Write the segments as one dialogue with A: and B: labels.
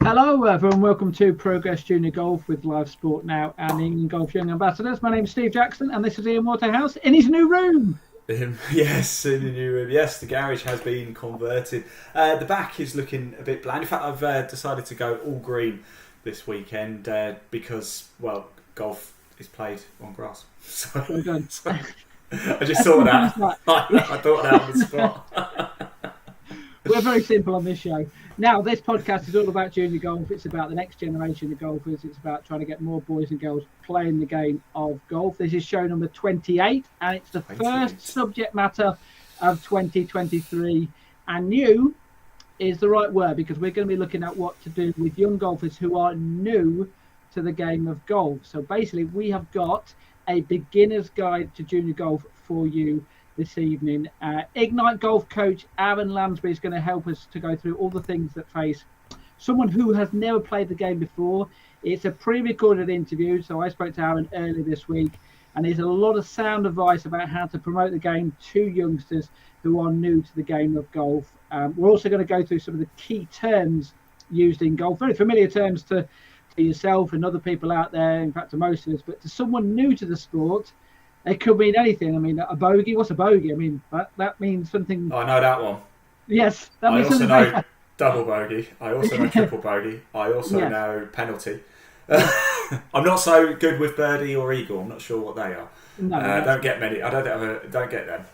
A: Hello everyone, welcome to Progress Junior Golf with Live Sport Now and England Golf Young Ambassadors. My name is Steve Jackson and this is Ian Waterhouse in his new room.
B: Yes, in the new room. Yes, the garage has been converted. The back is looking a bit bland. In fact, I've decided to go all green this weekend because, well, golf is played on grass. So,
A: Well done.
B: I just thought that. I thought that on the spot.
A: We're very simple on this show. Now, this podcast is all about junior golf. It's about the next generation of golfers. It's about trying to get more boys and girls playing the game of golf. This is show number 28, and it's the first subject matter of 2023. And new is the right word because we're going to be looking at what to do with young golfers who are new to the game of golf. So basically, we have got a beginner's guide to junior golf for you this evening. Ignite Golf coach Aaron Lansberry is going to help us to go through all the things that face someone who has never played the game before. It's a pre-recorded interview, so I spoke to Aaron earlier this week, and there's a lot of sound advice about how to promote the game to youngsters who are new to the game of golf. We're also going to go through some of the key terms used in golf, very familiar terms to yourself and other people out there, in fact to most of us, but to someone new to the sport, it could mean anything. I mean, a bogey. What's a bogey? I mean, that means something.
B: I know that one.
A: Yes, that means
B: I also
A: something.
B: know double bogey. I also know triple bogey. I also know penalty. I'm not so good with birdie or eagle. I'm not sure what they are.
A: No,
B: don't get many. I don't get them.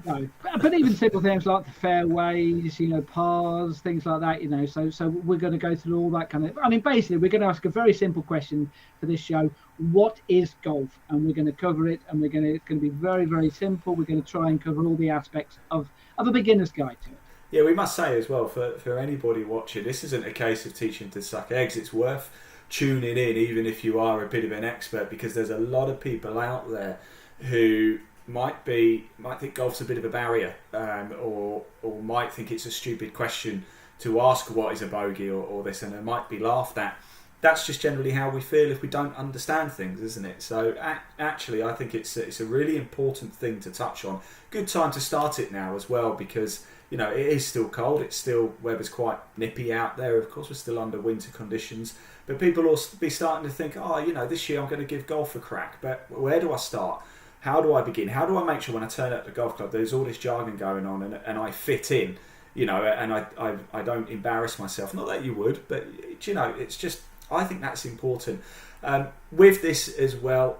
A: no. But even simple things like the fairways, pars, things like that. So we're going to go through all that kind of. I mean, basically, we're going to ask a very simple question for this show: what is golf? And we're going to cover it, and it's going to be very, very simple. We're going to try and cover all the aspects of a beginner's guide to it.
B: Yeah, we must say as well for anybody watching, this isn't a case of teaching to suck eggs. It's worth tuning in, even if you are a bit of an expert, because there's a lot of people out there who might think golf's a bit of a barrier, or might think it's a stupid question to ask what is a bogey or this, and it might be laughed at. That's just generally how we feel if we don't understand things, isn't it? So actually, I think it's a really important thing to touch on. Good time to start it now as well, because it is still cold. It's still, weather's quite nippy out there. Of course, we're still under winter conditions. But people will be starting to think, this year I'm going to give golf a crack. But where do I start? How do I begin? How do I make sure when I turn up at the golf club, there's all this jargon going on and I fit in, and I don't embarrass myself. Not that you would, but, it's just, I think that's important. With this as well,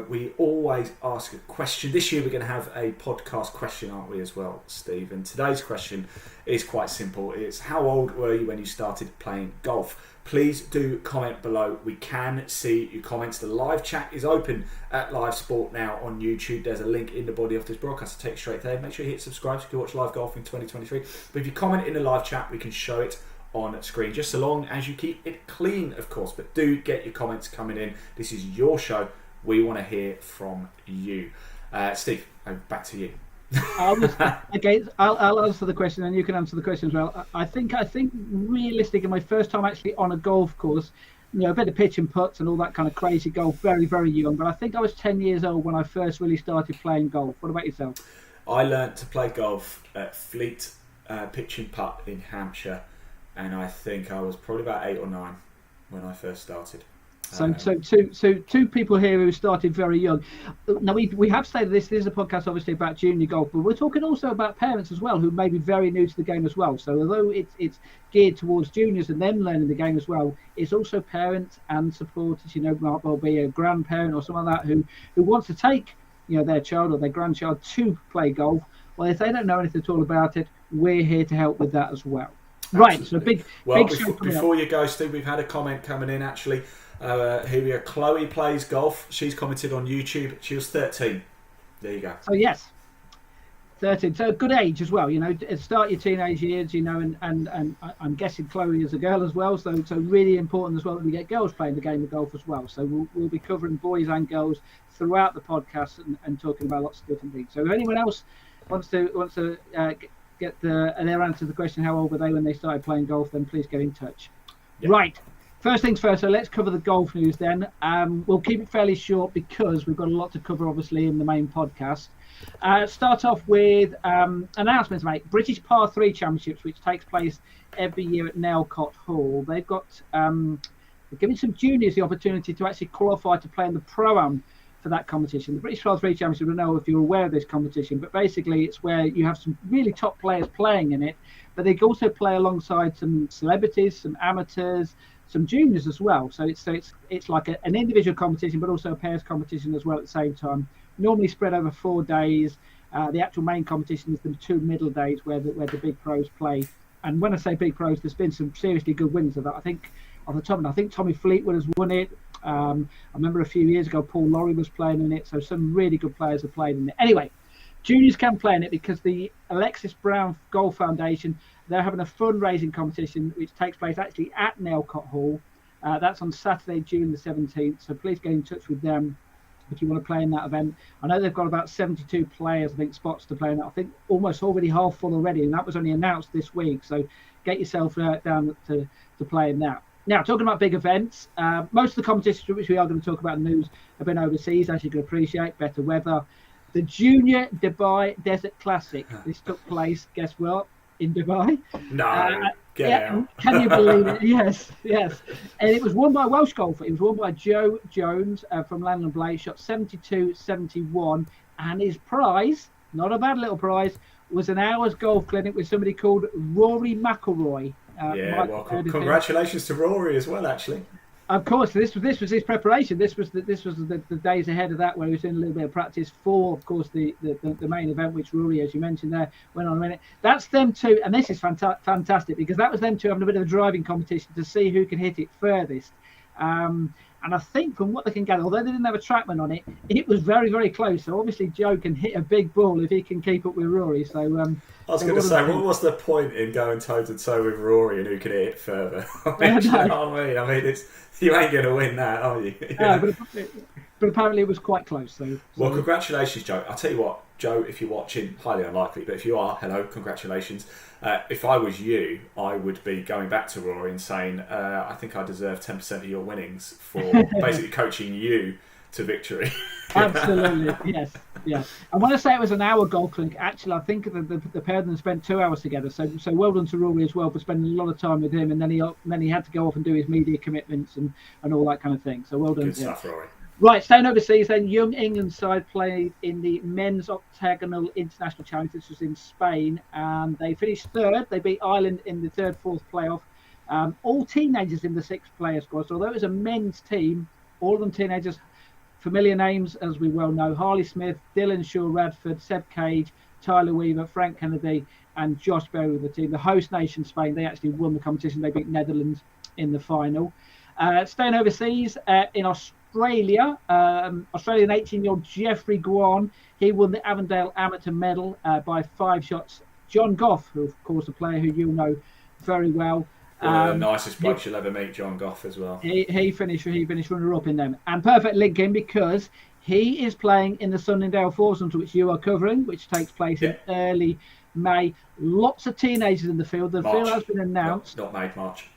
B: we always ask a question. This year we're going to have a podcast question, aren't we, as well, Steve? And today's question is quite simple. It's how old were you when you started playing golf? Please do comment below. We can see your comments. The live chat is open at Live Sport Now on YouTube. There's a link in the body of this broadcast to take straight there. Make sure you hit subscribe so you can watch live golf in 2023. But if you comment in the live chat, we can show it on screen, just so long as you keep it clean, of course. But do get your comments coming in. This is your show. We want to hear from you. Steve, back to you.
A: I'll answer the question and you can answer the question as well. I think realistically, my first time actually on a golf course, a bit of pitch and putts and all that kind of crazy golf, very, very young. But I think I was 10 years old when I first really started playing golf. What about yourself?
B: I learnt to play golf at Fleet Pitch and Putt in Hampshire, and I think I was probably about 8 or 9 when I first started.
A: So two people here who started very young. Now we have stated this is a podcast obviously about junior golf, but we're talking also about parents as well who may be very new to the game as well. So although it's geared towards juniors and them learning the game as well, it's also parents and supporters. Might well be a grandparent or someone like that who wants to take their child or their grandchild to play golf. Well, if they don't know anything at all about it, we're here to help with that as well. Absolutely. Right. So big.
B: Before you go, Steve, we've had a comment coming in actually. Here Chloe plays golf. She's commented on YouTube. She was 13. There you go.
A: So yes, 13. So a good age as well, start your teenage years, and I'm guessing Chloe is a girl as well. So really important as well that we get girls playing the game of golf as well. So we'll be covering boys and girls throughout the podcast and talking about lots of different things. So if anyone else wants to get their answer to the question, how old were they when they started playing golf, then please get in touch. Yep. Right. First things first, so let's cover the golf news then. We'll keep it fairly short because we've got a lot to cover, obviously, in the main podcast. Start off with announcements, mate. British Par 3 Championships, which takes place every year at Nelcott Hall. They've got they're giving some juniors the opportunity to actually qualify to play in the Pro-Am for that competition. The British Par 3 Championship, I don't know if you're aware of this competition, but basically it's where you have some really top players playing in it, but they also play alongside some celebrities, some amateurs, some juniors as well. So it's like an individual competition, but also a pairs competition as well at the same time. Normally spread over 4 days. The actual main competition is the 2 middle days where the big pros play. And when I say big pros, there's been some seriously good winners of that. I think off the top of it, I think Tommy Fleetwood has won it. I remember a few years ago Paul Lawrie was playing in it. So some really good players have played in it. Anyway, juniors can play in it because the Alexis Brown Golf Foundation, they're having a fundraising competition which takes place actually at Nelcott Hall. That's on Saturday, June the 17th. So please get in touch with them if you want to play in that event. I know they've got about 72 players, I think, spots to play in that. I think almost already half full already, and that was only announced this week. So get yourself down to play in that. Now, talking about big events, most of the competitions which we are going to talk about in the news have been overseas, as you can appreciate, better weather. The Junior Dubai Desert Classic. This took place, guess what, in Dubai.
B: No, get out.
A: Can you believe it? Yes. And it was won by a Welsh golfer. It was won by Joe Jones from Landon Blake, shot 72-71. And his prize, not a bad little prize, was an hour's golf clinic with somebody called Rory McIlroy.
B: Congratulations to Rory as well, actually.
A: Of course, this was his preparation. This was the days ahead of that where he was doing a little bit of practice for, of course, the main event, which Rory, as you mentioned there, went on a minute. That's them two, and this is fantastic because that was them two having a bit of a driving competition to see who can hit it furthest. And I think from what they can gather, although they didn't have a trackman on it, it was very, very close. So obviously Joe can hit a big ball if he can keep up with Rory. So
B: I was going to say, what was the point in going toe to toe with Rory and who could hit it further? You know what I mean? I mean, you ain't going to win that, are you?
A: But apparently it was quite close.
B: Well, congratulations, Joe. I'll tell you what, Joe, if you're watching, highly unlikely, but if you are, hello, congratulations. If I was you, I would be going back to Rory and saying, I think I deserve 10% of your winnings for basically coaching you to victory.
A: Absolutely, yes. And when I say it was an hour golf clinic, actually, I think the pair of them spent 2 hours together. So well done to Rory as well for spending a lot of time with him, and then he had to go off and do his media commitments and all that kind of thing. So well done.
B: Good stuff, Rory.
A: Right, staying overseas then, young England side played in the men's octagonal international challenge. This was in Spain, and they finished third. They beat Ireland in the third-fourth playoff. All teenagers in the 6-player squad. So although it was a men's team, all of them teenagers, familiar names as we well know: Harley Smith, Dylan Shaw Radford, Seb Cage, Tyler Weaver, Frank Kennedy, and Josh Berry with the team. The host nation, Spain, they actually won the competition. They beat Netherlands in the final. Staying overseas, in Australian 18-year-old Jeffrey Guan, he won the Avondale Amateur Medal by 5 shots. John Goff, who of course a player who you'll know very well.
B: The nicest bloke you'll ever meet, John Goff, as well.
A: He finished runner-up in them. And perfect link in because he is playing in the Sunningdale Foursomes, which you are covering, which takes place in early May. Lots of teenagers in the field. The field has been announced.
B: Not May, March.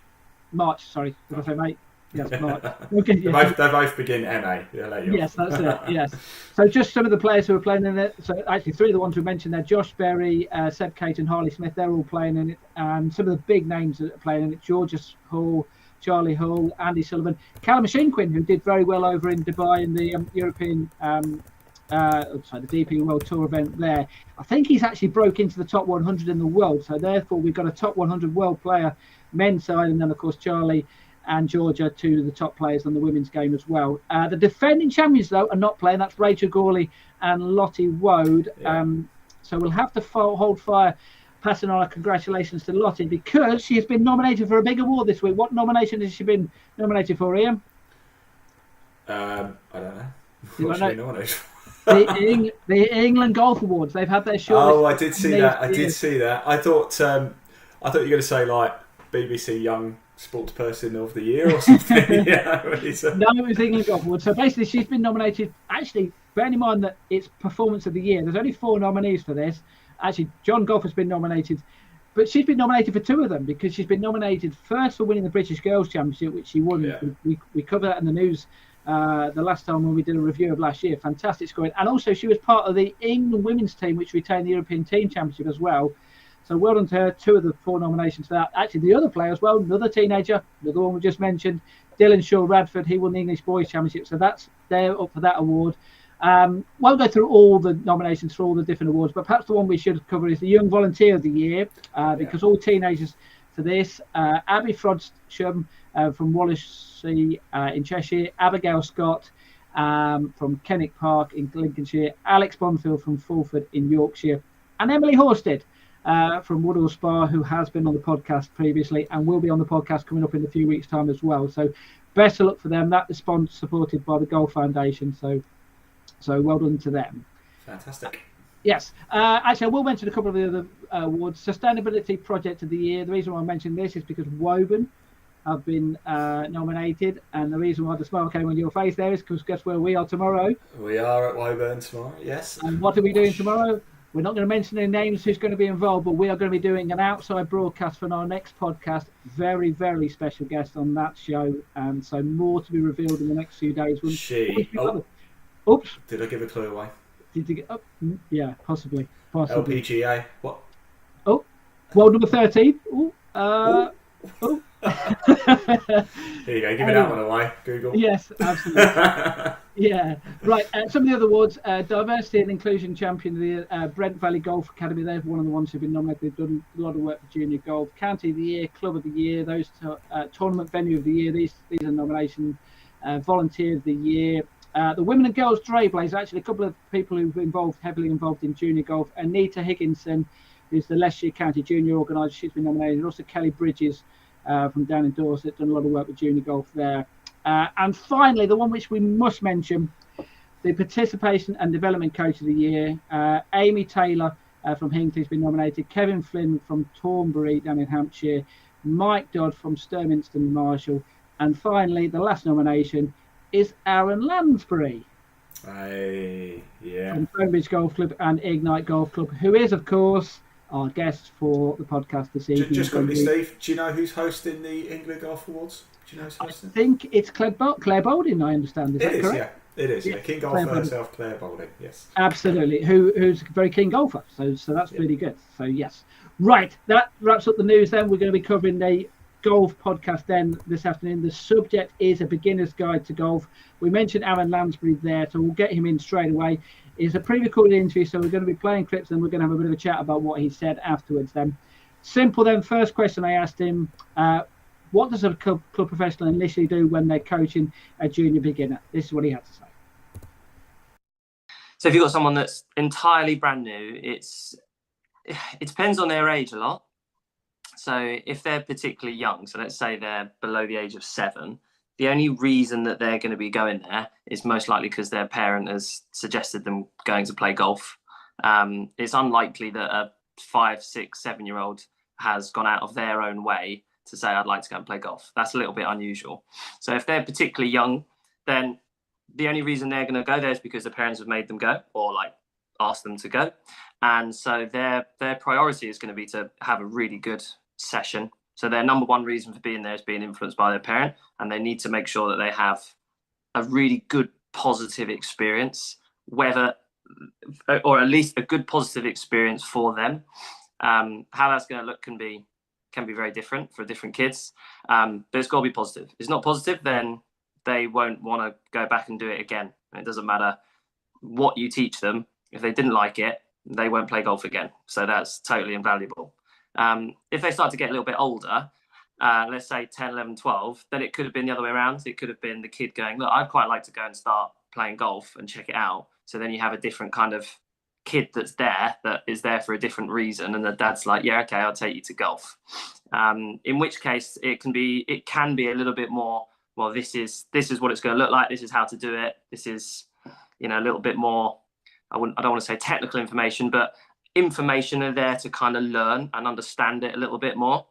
A: March, sorry. Did I say May? Yes, March. Okay,
B: yeah. They both begin MA.
A: Yes, that's it. Yes. So just some of the players who are playing in it. So actually 3 of the ones we mentioned there: Josh Berry, Seb Cate, and Harley Smith. They're all playing in it. And some of the big names that are playing in it: Georges Hall, Charlie Hull, Andy Sullivan, Callum Shinquin, who did very well over in Dubai in the European, the DP World Tour event there. I think he's actually broke into the top 100 in the world. So therefore, we've got a top 100 world player men's side, and then of course Charlie and Georgia, 2 of the top players on the women's game as well. The defending champions, though, are not playing. That's Rachel Gawley and Lottie Woad. Yeah. So we'll have to hold fire, passing on our congratulations to Lottie, because she has been nominated for a big award this week. What nomination has she been nominated for, Ian?
B: I don't know. What's she been nominated for?
A: the England Golf Awards. They've had their shortlist.
B: Oh, I did see that. I did see that. I thought you were going to say like BBC Young Sports Person of the Year or something. Yeah,
A: No, it was the England Golf Awards. So basically, she's been nominated. Actually, bearing in mind that it's Performance of the Year, there's only 4 nominees for this. Actually, John Golf has been nominated, but she's been nominated for 2 of them because she's been nominated first for winning the British Girls Championship, which she won.
B: Yeah.
A: We covered that in the news the last time when we did a review of last year. Fantastic scoring. And also, she was part of the England women's team, which retained the European Team Championship as well. So well done to her. 2 of the 4 nominations for that. Actually, the other player as well, another teenager, another one we just mentioned, Dylan Shaw Radford. He won the English Boys Championship. So they're up for that award. Won't go through all the nominations for all the different awards, but perhaps the one we should cover is the Young Volunteer of the Year, because all teenagers for this. Abby Frodsham from Wallasey in Cheshire, Abigail Scott from Kenwick Park in Lincolnshire, Alex Bonfield from Fulford in Yorkshire, and Emily Horsted from Woodall Spa, who has been on the podcast previously and will be on the podcast coming up in a few weeks' time as well. So best of luck for them. That is supported by the Golf Foundation. So well done to them.
B: Fantastic.
A: Yes. Actually, I will mention a couple of the other awards. Sustainability Project of the Year. The reason why I mentioned this is because Woburn have been nominated, and the reason why the smile came on your face there is because guess where we are tomorrow?
B: We are at Woburn tomorrow, yes.
A: And what are we doing tomorrow? We're not going to mention any names who's going to be involved, but we are going to be doing an outside broadcast for our next podcast. Very, very special guest on that show, and so more to be revealed in the next few days. Oops.
B: Did I give a clue away?
A: Did you get up? Yeah, possibly.
B: LPGA. What?
A: Oh, world number 13. Oh.
B: Here you go. Give me that one away. Google.
A: Yes, absolutely. Yeah. Right. Some of the other awards: Diversity and Inclusion Champion of the Year, Brent Valley Golf Academy. They're one of the ones who've been nominated. They've done a lot of work for junior golf. County of the Year, Club of the Year. Those tournament venue of the year. These are nominations. Volunteer of the Year. The Women and Girls Trailblazer, actually a couple of people who've been heavily involved in junior golf. Anita Higginson, who's the Leicestershire County Junior Organiser, she's been nominated. And also Kelly Bridges from down in Dorset, done a lot of work with junior golf there. And finally, the one which we must mention, the Participation and Development Coach of the Year. Amy Taylor from Hinckley has been nominated. Kevin Flynn from Tornbury down in Hampshire. Mike Dodd from Sturminster Marshall. And finally, the last nomination is Aaron Lansberry from Stonebridge Golf Club and Ignite Golf Club, who is, of course, our guest for the podcast this evening.
B: Just quickly, Steve, do you know who's hosting the England Golf Awards? Do you know who's hosting?
A: I think it's Claire Boulding, I understand. Is that correct?
B: Yeah, it is. Yeah, King golfer herself, Claire Boulding. Yes,
A: absolutely. Who's a very keen golfer. So that's really good. So yes, right. That wraps up the news. Then we're going to be covering the golf podcast then this afternoon. The subject is a beginner's guide to golf. We mentioned Aaron Lansbury there, so we'll get him in straight away. It's a pre-recorded interview, so we're going to be playing clips and we're going to have a bit of a chat about what he said afterwards then. Simple then. First question I asked him, what does a club professional initially do when they're coaching a junior beginner? This is what he had to say.
C: So if you've got someone that's entirely brand new, it depends on their age a lot. So if they're particularly young, so let's say they're below the age of 7, the only reason that they're going to be going there is most likely because their parent has suggested them going to play golf. It's unlikely that a 5, 6, 7-year-old has gone out of their own way to say, I'd like to go and play golf. That's a little bit unusual. So if they're particularly young, then the only reason they're going to go there is because the parents have made them go or like asked them to go. And so their priority is going to be to have a really good session. So their number one reason for being there is being influenced by their parent, and they need to make sure that they have a really good positive experience, or at least a good positive experience for them. How that's going to look can be very different for different kids, but it's got to be positive. If it's not positive, then they won't want to go back and do it again. And it doesn't matter what you teach them. If they didn't like it, they won't play golf again. So that's totally invaluable. If they start to get a little bit older, let's say 10, 11, 12, then it could have been the other way around. It could have been the kid going, look, I'd quite like to go and start playing golf and check it out. So then you have a different kind of kid that is there for a different reason. And the dad's like, yeah, okay, I'll take you to golf. In which case it can be a little bit more, well, this is what it's going to look like. This is how to do it. This is, a little bit more I don't want to say technical information, but information are there to kind of learn and understand it a little bit more.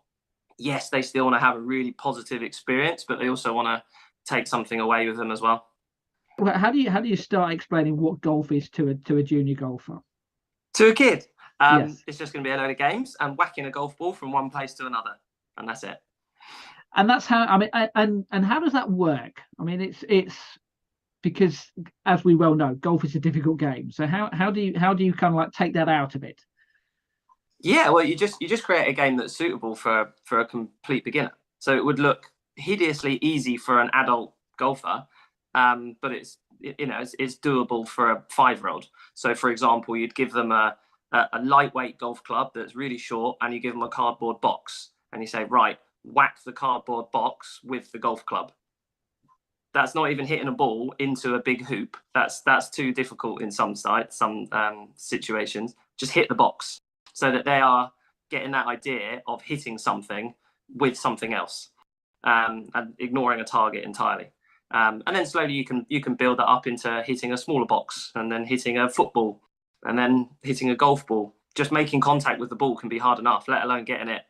C: Yes, they still want to have a really positive experience, but they also want to take something away with them as well.
A: Well, how do you start explaining what golf is to a junior golfer?
C: To a kid,
A: Yes.
C: It's just going to be a load of games and whacking a golf ball from one place to another, and that's it.
A: And that's how, I mean, and how does that work? I mean, it's because, as we well know, golf is a difficult game. So how do you kind of like take that out of it?
C: Yeah, well, you just create a game that's suitable for a complete beginner. So it would look hideously easy for an adult golfer, but it's doable for a 5-year-old. So, for example, you'd give them a lightweight golf club that's really short, and you give them a cardboard box, and you say, right, whack the cardboard box with the golf club. That's not even hitting a ball into a big hoop. That's too difficult in some situations. Just hit the box, so that they are getting that idea of hitting something with something else, and ignoring a target entirely. And then slowly you can build that up into hitting a smaller box, and then hitting a football, and then hitting a golf ball. Just making contact with the ball can be hard enough, let alone getting it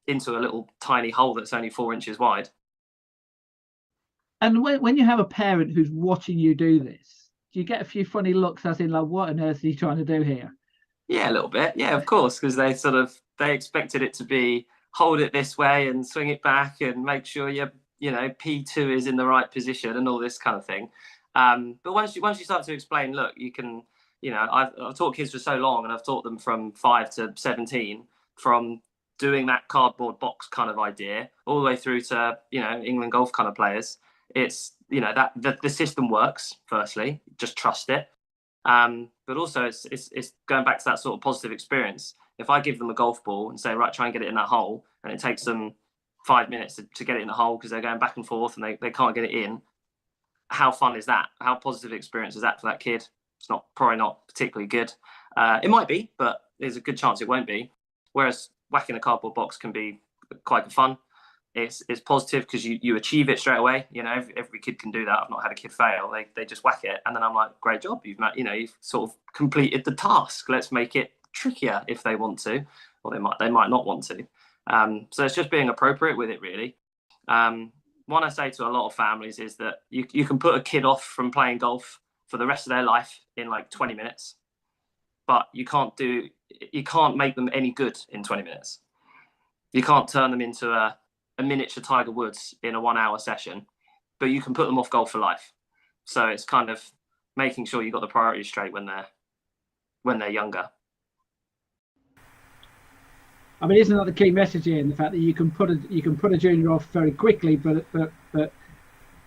C: into a little tiny hole that's only 4 inches wide.
A: And when you have a parent who's watching you do this, do you get a few funny looks, as in like, what on earth are you trying to do here?
C: Yeah, a little bit. Yeah, of course, because they expected it to be hold it this way and swing it back and make sure your P2 is in the right position and all this kind of thing. But once you start to explain, look, you can, I've taught kids for so long, and I've taught them from 5 to 17, from doing that cardboard box kind of idea all the way through to England golf kind of players. It's that the system works. Firstly, just trust it. But also it's going back to that sort of positive experience. If I give them a golf ball and say, right, try and get it in that hole, and it takes them 5 minutes to get it in the hole because they're going back and forth and they can't get it in, how fun is that? How positive experience is that for that kid? It's probably not particularly good. It might be, but there's a good chance it won't be. Whereas whacking a cardboard box can be quite fun. It's positive because you achieve it straight away. Every kid can do that. I've not had a kid fail. They just whack it, and then I'm like, great job. You've sort of completed the task. Let's make it trickier if they want to, or they might not want to. So it's just being appropriate with it, really. What I say to a lot of families is that you can put a kid off from playing golf for the rest of their life in like 20 minutes, but you can't make them any good in 20 minutes. You can't turn them into a miniature Tiger Woods in a 1 hour session, but you can put them off golf for life. So it's kind of making sure you got the priorities straight when they're younger.
A: I mean, isn't that the key message here? In the fact that you can put a junior off very quickly, but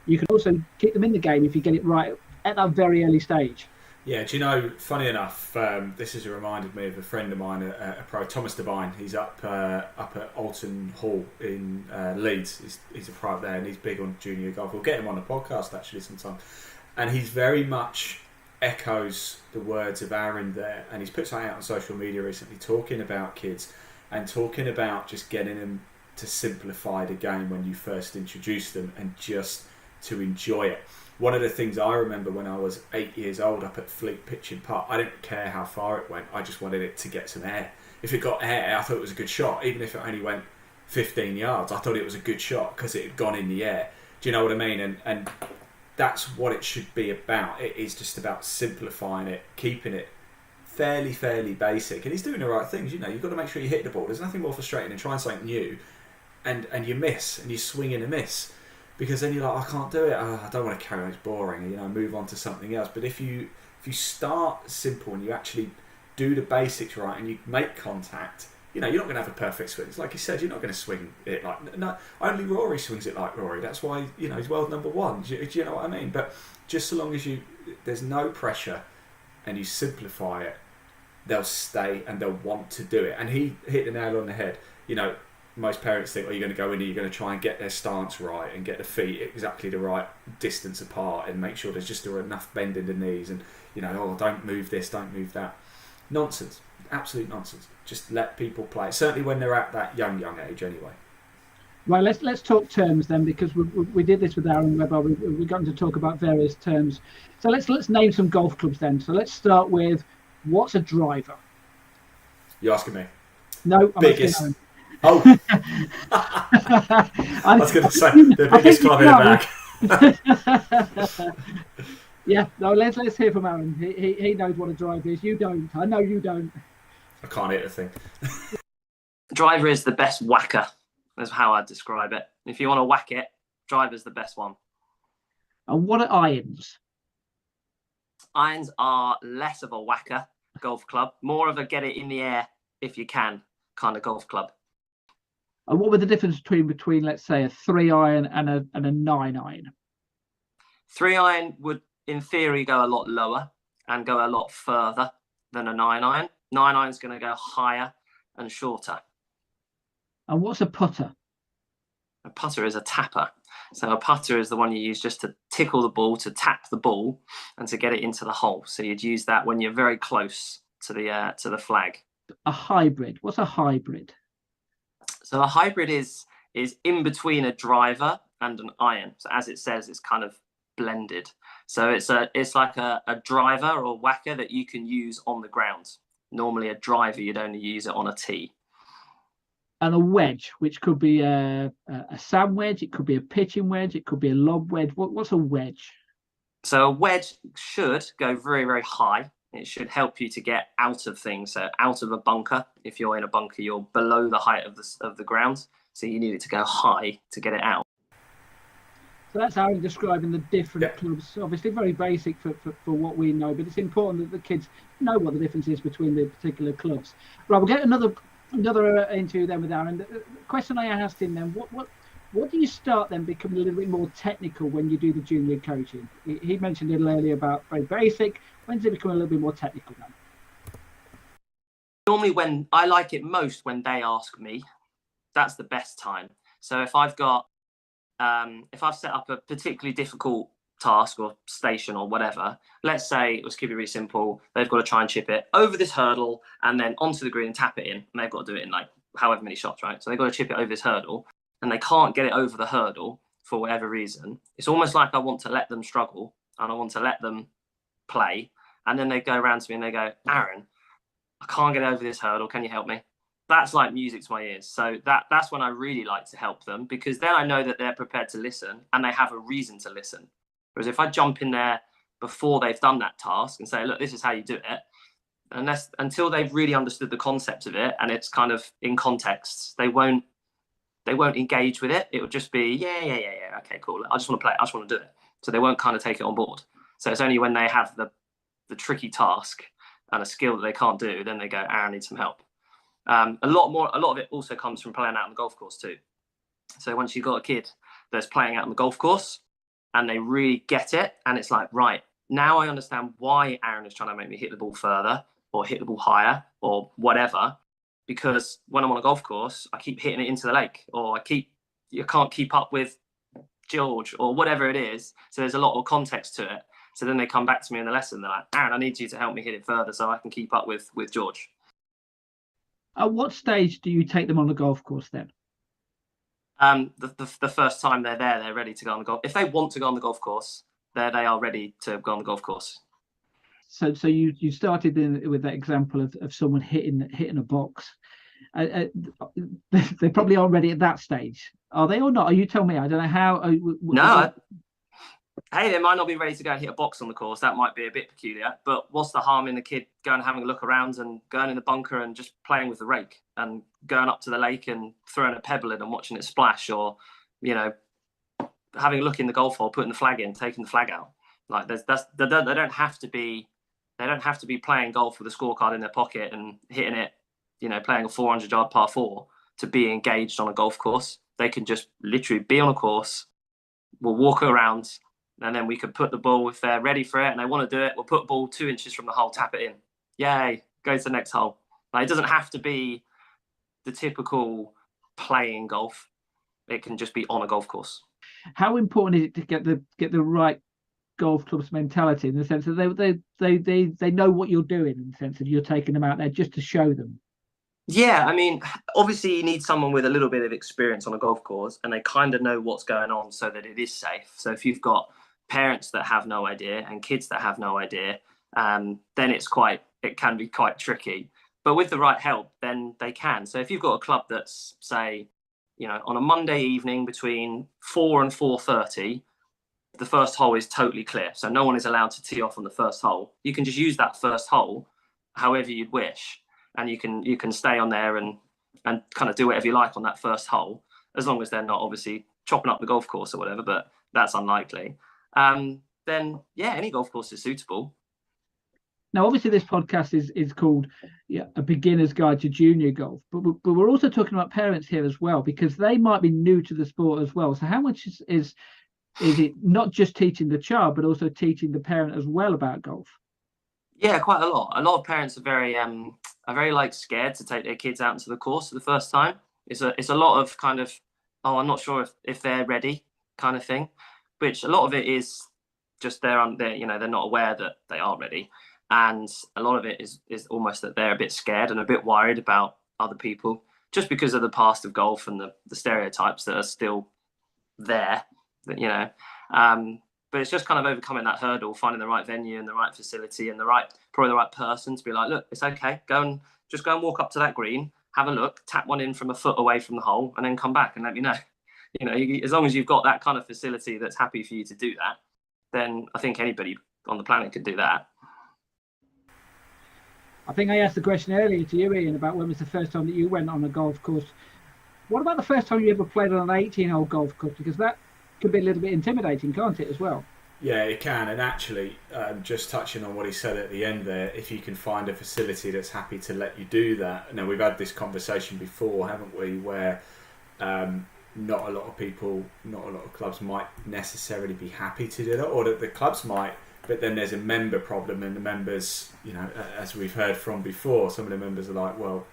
A: you can also keep them in the game if you get it right at that very early stage.
B: Yeah, do you know, funny enough, this has reminded me of a friend of mine, a pro, Thomas Devine. He's up at Alton Hall in Leeds. He's a pro there, and he's big on junior golf. We'll get him on the podcast actually sometime. And he's very much echoes the words of Aaron there. And he's put something out on social media recently talking about kids and talking about just getting them to simplify the game when you first introduce them and just to enjoy it. One of the things I remember when I was 8 years old up at Fleet Pitching Putt, I didn't care how far it went. I just wanted it to get some air. If it got air, I thought it was a good shot. Even if it only went 15 yards, I thought it was a good shot because it had gone in the air. Do you know what I mean? And that's what it should be about. It is just about simplifying it, keeping it fairly basic. And he's doing the right things. You've got to make sure you hit the ball. There's nothing more frustrating than trying something new and you miss and you swing and a miss. Because then you're like, I can't do it. I don't want to carry on. It's boring. Move on to something else. But if you start simple and you actually do the basics right and you make contact, you're not going to have a perfect swing. It's like you said, you're not going to swing it like no. Only Rory swings it like Rory. That's why he's world number one. Do you know what I mean? But just so long as there's no pressure and you simplify it, they'll stay and they'll want to do it. And he hit the nail on the head. Most parents think, you're going to go in and you're going to try and get their stance right and get the feet exactly the right distance apart and make sure there's just enough bend in the knees and, don't move this, don't move that. Nonsense. Absolute nonsense. Just let people play. Certainly when they're at that young age anyway.
A: Right, let's talk terms then, because we did this with Aaron Webber. We got to talk about various terms. So let's name some golf clubs then. So let's start with, what's a driver?
B: You're asking me.
A: No, I'm
B: Biggest.
A: asking
B: Oh,
A: Aaron.
B: I was going to say the biggest club in the bag.
A: Yeah, no, let's hear from Aaron. He knows what a driver is. You don't. I know you don't.
B: I can't hit a thing.
C: Driver is the best whacker. That's how I'd describe it. If you want to whack it, driver's the best one.
A: And what are irons?
C: Irons are less of a whacker golf club, more of a get it in the air if you can kind of golf club.
A: And what would the difference between let's say a 3-iron and a 9-iron?
C: 3-iron would, in theory, go a lot lower and go a lot further than a 9-iron. 9-iron's going to go higher and shorter.
A: And what's a putter?
C: A putter is a tapper. So a putter is the one you use just to tickle the ball, to tap the ball, and to get it into the hole. So you'd use that when you're very close to the flag.
A: A hybrid. What's a hybrid?
C: So a hybrid is in between a driver and an iron. So as it says, it's kind of blended. So it's like a driver or whacker that you can use on the ground. Normally a driver, you'd only use it on a tee.
A: And a wedge, which could be a sand wedge, it could be a pitching wedge, it could be a lob wedge. What's a wedge?
C: So a wedge should go very, very high. It should help you to get out of things, so out of a bunker. If you're in a bunker, you're below the height of the ground, so you need it to go high to get it out.
A: So that's how you're describing the different clubs. Obviously very basic for what we know, but it's important that the kids know what the difference is between the particular clubs. Right, we'll get another interview then with Aaron. The question I asked him then, what do you start then becoming a little bit more technical when you do the junior coaching? He mentioned a little earlier about very basic. When does it become a little bit more technical then?
C: Normally when I like it most when they ask me, that's the best time. So if I've got, if I've set up a particularly difficult task or station or whatever, let's say, let's keep it really simple, they've got to try and chip it over this hurdle and then onto the green and tap it in, and they've got to do it in like however many shots, right? So they've got to chip it over this hurdle and they can't get it over the hurdle for whatever reason. It's almost like I want to let them struggle and I want to let them play, and then they go around to me and they go, Aaron, I can't get over this hurdle, can you help me? That's like music to my ears. So that's when I really like to help them, because then I know that they're prepared to listen and they have a reason to listen. Whereas if I jump in there before they've done that task and say, look, this is how you do it, until they've really understood the concept of it and it's kind of in context, they won't engage with it. It would just be, yeah, okay, cool. I just want to play it. I just want to do it. So they won't kind of take it on board. So it's only when they have the tricky task and a skill that they can't do, then they go, Aaron needs some help. A lot of it also comes from playing out on the golf course too. So once you've got a kid that's playing out on the golf course and they really get it, and it's like, right, now I understand why Aaron is trying to make me hit the ball further or hit the ball higher or whatever, because when I'm on a golf course, I keep hitting it into the lake, or you can't keep up with George or whatever it is. So there's a lot of context to it. So then they come back to me in the lesson. They're like, Aaron, I need you to help me hit it further so I can keep up with George.
A: At what stage do you take them on the golf course then?
C: The first time they're there, they're ready to go on the golf. If they want to go on the golf course, they are ready to go on the golf course.
A: So you started with that example of someone hitting a box. They probably are ready at that stage, are they or not? Are you tell me? I don't know how.
C: No. Hey, they might not be ready to go and hit a box on the course. That might be a bit peculiar. But what's the harm in the kid going and having a look around and going in the bunker and just playing with the rake and going up to the lake and throwing a pebble in and watching it splash, or, you know, having a look in the golf hole, putting the flag in, taking the flag out. Like they don't have to be playing golf with a scorecard in their pocket and hitting it, you know, playing a 400-yard par 4 to be engaged on a golf course. They can just literally be on a course. We'll walk around. And then we could put the ball, if they're ready for it and they want to do it, we'll put the ball 2 inches from the hole, tap it in. Yay, go to the next hole. Like, it doesn't have to be the typical playing golf. It can just be on a golf course.
A: How important is it to get the right golf club's mentality, in the sense that they know what you're doing, in the sense that you're taking them out there just to show them?
C: Yeah, I mean, obviously you need someone with a little bit of experience on a golf course and they kind of know what's going on so that it is safe. So if you've got parents that have no idea and kids that have no idea, then it can be quite tricky. But with the right help, then they can. So if you've got a club that's, say, on a Monday evening between 4 and 4:30, the first hole is totally clear. So no one is allowed to tee off on the first hole. You can just use that first hole however you'd wish. And you can stay on there and kind of do whatever you like on that first hole, as long as they're not obviously chopping up the golf course or whatever, but that's unlikely. Then yeah, any golf course is suitable.
A: Now, obviously, this podcast is called A Beginner's Guide to Junior Golf, but we're also talking about parents here as well, because they might be new to the sport as well. So how much is it not just teaching the child, but also teaching the parent as well about golf?
C: Yeah, quite a lot. A lot of parents are very like scared to take their kids out into the course for the first time. It's a lot of kind of, oh, I'm not sure if they're ready kind of thing, which a lot of it is just they're not aware that they are ready. And a lot of it is almost that they're a bit scared and a bit worried about other people, just because of the past of golf and the stereotypes that are still there. But it's just kind of overcoming that hurdle, finding the right venue and the right facility and probably the right person to be like, look, it's okay. Go and walk up to that green, have a look, tap one in from a foot away from the hole, and then come back and let me know. As long as you've got that kind of facility that's happy for you to do that, then I think anybody on the planet could do that.
A: I think I asked the question earlier to you, Ian, about when was the first time that you went on a golf course. What about the first time you ever played on an 18-hole golf course? Because that could be a little bit intimidating, can't it, as well?
B: Yeah, it can. And actually, just touching on what he said at the end there, if you can find a facility that's happy to let you do that. Now, we've had this conversation before, haven't we, where not a lot of clubs might necessarily be happy to do that, or that the clubs might, but then there's a member problem, and the members, as we've heard from before, some of the members are like, well,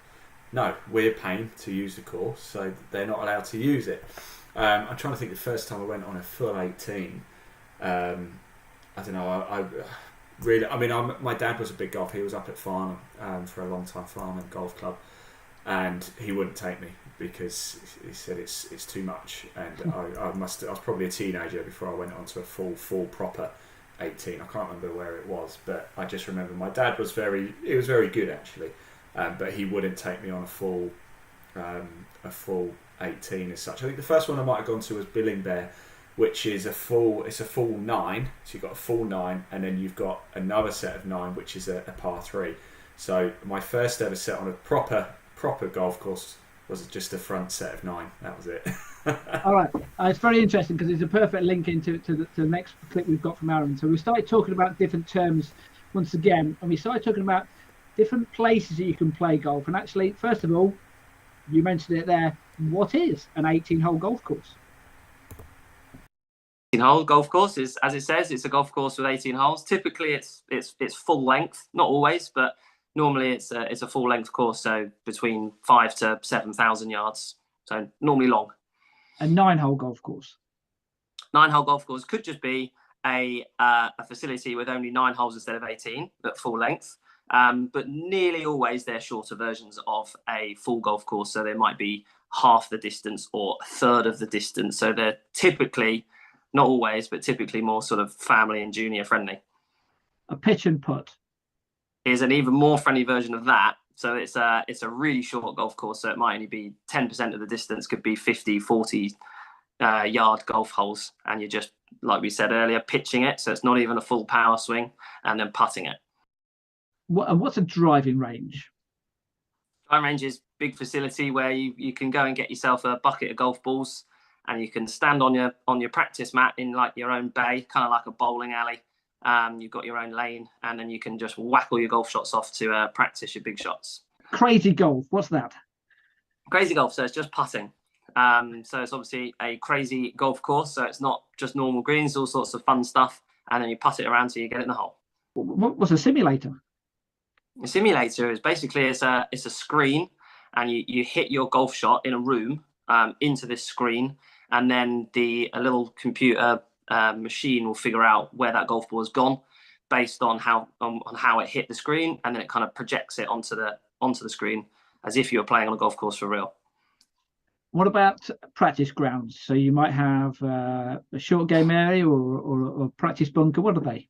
B: no, we're paying to use the course, so they're not allowed to use it. I'm trying to think the first time I went on a full 18. I don't know. My dad was a big golfer. He was up at Farnham for a long time, Farnham Golf Club, and he wouldn't take me because he said it's too much. And I was probably a teenager before I went on to a full proper 18. I can't remember where it was, but I just remember my dad was very good actually, but he wouldn't take me on a full 18 as such. I think the first one I might have gone to was Billingbear, which is a full 9. So you've got a full 9, and then you've got another set of 9, which is a par 3. So my first ever set on a proper golf course was just a front set of 9. That was it.
A: All right, it's very interesting because it's a perfect link into the next clip we've got from Aaron. So we started talking about different terms once again, and we started talking about different places that you can play golf. And actually, first of all, you mentioned it there. What is an 18-hole golf course?
C: 18-hole golf course is, as it says, it's a golf course with 18 holes. Typically, it's full length. Not always, but normally it's a full length course, so between 5,000 to 7,000 yards. So normally long.
A: A 9-hole golf course.
C: 9-hole golf course could just be a facility with only 9 holes instead of 18 at full length. But nearly always they're shorter versions of a full golf course, so they might be half the distance or a third of the distance. So they're typically, not always, but typically more sort of family and junior friendly.
A: A pitch and putt
C: is an even more friendly version of that. So it's a really short golf course, so it might only be 10% of the distance, could be 50, 40 yard golf holes, and you're just, like we said earlier, pitching it, so it's not even a full power swing, and then putting it.
A: What's a driving range?
C: Driving range is big facility where you can go and get yourself a bucket of golf balls, and you can stand on your practice mat in like your own bay, kind of like a bowling alley. You've got your own lane, and then you can just whack all your golf shots off to practice your big shots.
A: Crazy golf, what's that?
C: Crazy golf, so it's just putting. So it's obviously a crazy golf course, so it's not just normal greens, all sorts of fun stuff, and then you putt it around till you get it in the hole.
A: What's a simulator?
C: A simulator is basically it's a screen, and you hit your golf shot in a room into this screen, and then a little computer machine will figure out where that golf ball has gone based on how it hit the screen, and then it kind of projects it onto the screen, as if you were playing on a golf course for real.
A: What about practice grounds? So you might have a short game area or a practice bunker. What are they?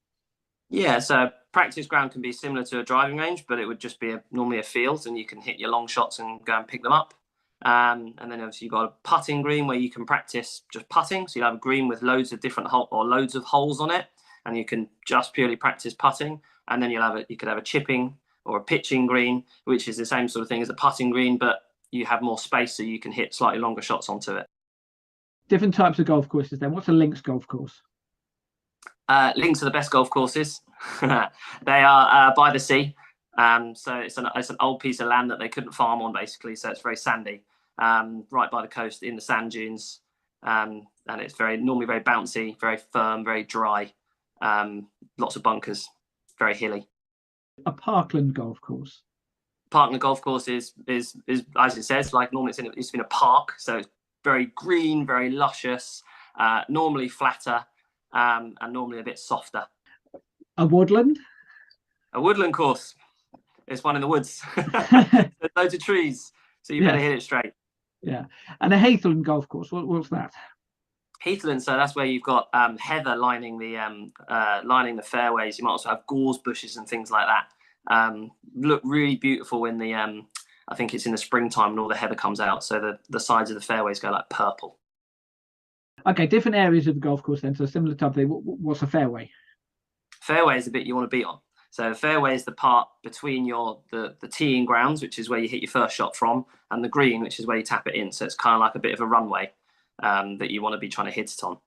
C: Yeah, so practice ground can be similar to a driving range, but it would just be normally a field, and you can hit your long shots and go and pick them up. And then obviously you've got a putting green where you can practice just putting. So you have a green with loads of different loads of holes on it, and you can just purely practice putting. And then you could have a chipping or a pitching green, which is the same sort of thing as a putting green, but you have more space so you can hit slightly longer shots onto it.
A: Different types of golf courses then. What's a links golf course?
C: Links are the best golf courses. They are by the sea. So it's an old piece of land that they couldn't farm on, basically. So it's very sandy, right by the coast in the sand dunes. And it's normally very bouncy, very firm, very dry. Lots of bunkers, very hilly.
A: A parkland golf course.
C: Parkland golf course is as it says, like normally it's in a park. So it's very green, very luscious, normally flatter, and normally a bit softer.
A: A woodland?
C: A woodland course. It's one in the woods. There's loads of trees, so you better hit it straight.
A: Yeah. And a heathland golf course, what's that?
C: Heathland, so that's where you've got heather lining the fairways. You might also have gorse bushes and things like that. Look really beautiful in the I think it's in the springtime when all the heather comes out, so the sides of the fairways go like purple. Okay,
A: different areas of the golf course then, so similar type of thing. What's a fairway?
C: Fairway is the bit you want to be on. So fairway is the part between the teeing grounds, which is where you hit your first shot from, and the green, which is where you tap it in. So it's kind of like a bit of a runway that you want to be trying to hit it on.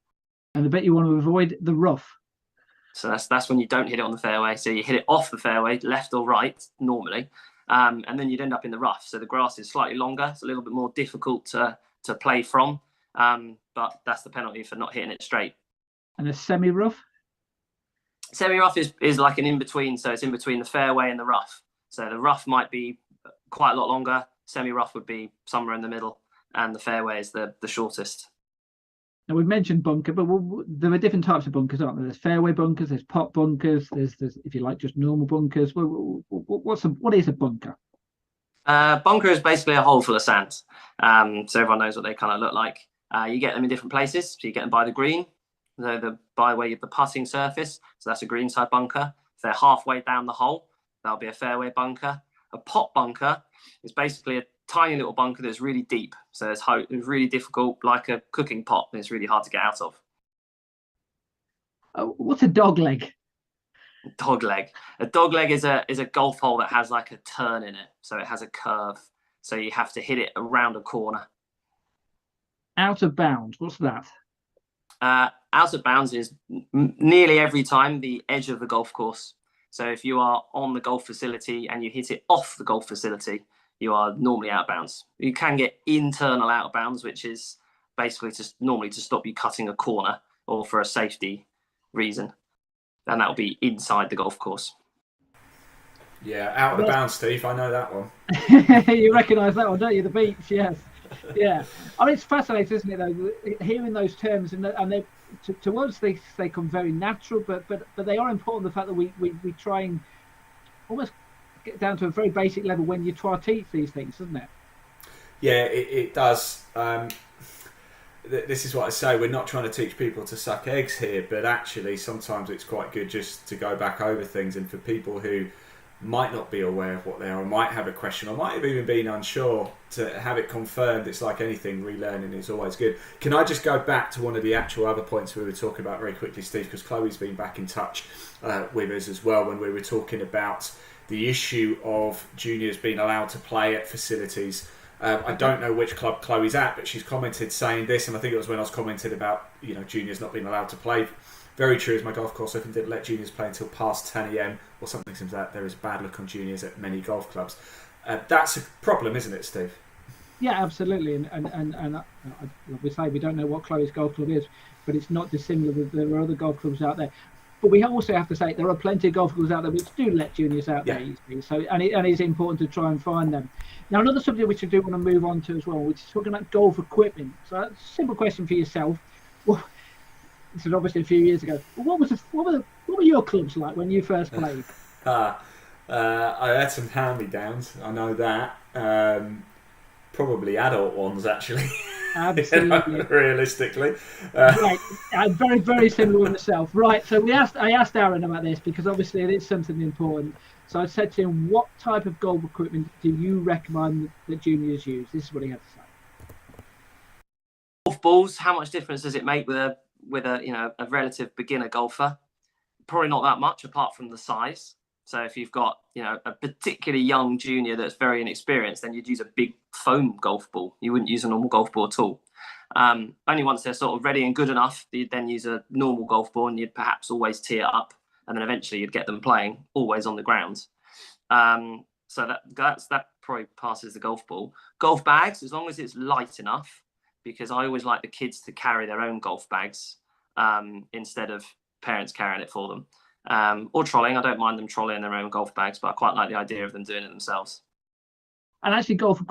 A: And the bit you want to avoid, the rough.
C: So that's when you don't hit it on the fairway. So you hit it off the fairway, left or right, normally, and then you'd end up in the rough. So the grass is slightly longer. It's a little bit more difficult to play from, but that's the penalty for not hitting it straight.
A: And a semi-rough?
C: Semi-rough is like an in-between, so it's in between the fairway and the rough. So the rough might be quite a lot longer, semi-rough would be somewhere in the middle, and the fairway is the shortest.
A: Now, we've mentioned bunker, but there are different types of bunkers, aren't there? There's fairway bunkers, there's pot bunkers, there's if you like, just normal bunkers. What is a bunker?
C: Bunker is basically a hole full of sand. So everyone knows what they kind of look like. You get them in different places. So you get them by the green, by way of the putting surface. So that's a greenside bunker. If they're halfway down the hole, that'll be a fairway bunker. A pot bunker is basically a tiny little bunker that's really deep. So it's really difficult, like a cooking pot, and it's really hard to get out of.
A: What's a dog leg?
C: Dog leg. A dog leg is a golf hole that has like a turn in it. So it has a curve. So you have to hit it around a corner.
A: Out of bounds, what's that?
C: Out of bounds is nearly every time the edge of the golf course. So if you are on the golf facility and you hit it off the golf facility, you are normally out of bounds. You can get internal out of bounds, which is basically normally to stop you cutting a corner or for a safety reason. And that'll be inside the golf course.
B: Yeah, out of bounds, Steve. I know that one.
A: You recognise that one, don't you? The beach, yes. Yeah. I mean, it's fascinating, isn't it, though, hearing those terms, and they, to us, they come very natural, but they are important, the fact that we try and almost get down to a very basic level when you try to teach these things, doesn't it?
B: Yeah, it does. This is what I say, we're not trying to teach people to suck eggs here, but actually sometimes it's quite good just to go back over things, and for people who might not be aware of what they are, or might have a question, or might have even been unsure, to have it confirmed. It's like anything, relearning is always good. Can I just go back to one of the actual other points we were talking about very quickly, Steve, because Chloe's been back in touch with us as well when we were talking about the issue of juniors being allowed to play at facilities. I don't know which club Chloe's at, but she's commented saying this, and I think it was when I was commented about juniors not being allowed to play. Very true, as my golf course often didn't let juniors play until past 10 a.m. or something like that. There is bad luck on juniors at many golf clubs. That's a problem, isn't it, Steve?
A: Yeah, absolutely. And we say we don't know what Chloe's golf club is, but it's not dissimilar. There are other golf clubs out there. But we also have to say there are plenty of golf clubs out there which do let juniors out there easily. So, and it's important to try and find them. Now, another subject which I do want to move on to as well, which is talking about golf equipment. So, that's a simple question for yourself. Well, this was obviously a few years ago. What were your clubs like when you first played?
B: I had some hand-me-downs, I know that. Probably adult ones, actually.
A: Absolutely.
B: Realistically.
A: Right, I'm very, very similar with myself. Right, so I asked Aaron about this because obviously it is something important. So I said to him, what type of golf equipment do you recommend that juniors use? This is what he had to say.
C: Golf balls, how much difference does it make with a a relative beginner golfer? Probably not that much, apart from the size. So if you've got a particularly young junior that's very inexperienced, then you'd use a big foam golf ball. You wouldn't use a normal golf ball at all. Only once they're sort of ready and good enough, you'd then use a normal golf ball, and you'd perhaps always tee it up, and then eventually you'd get them playing always on the ground. So that probably passes the golf ball. Golf bags, as long as it's light enough, because I always like the kids to carry their own golf bags instead of parents carrying it for them. Or trolling. I don't mind them trolling their own golf bags, but I quite like the idea of them doing it themselves.
A: And actually golf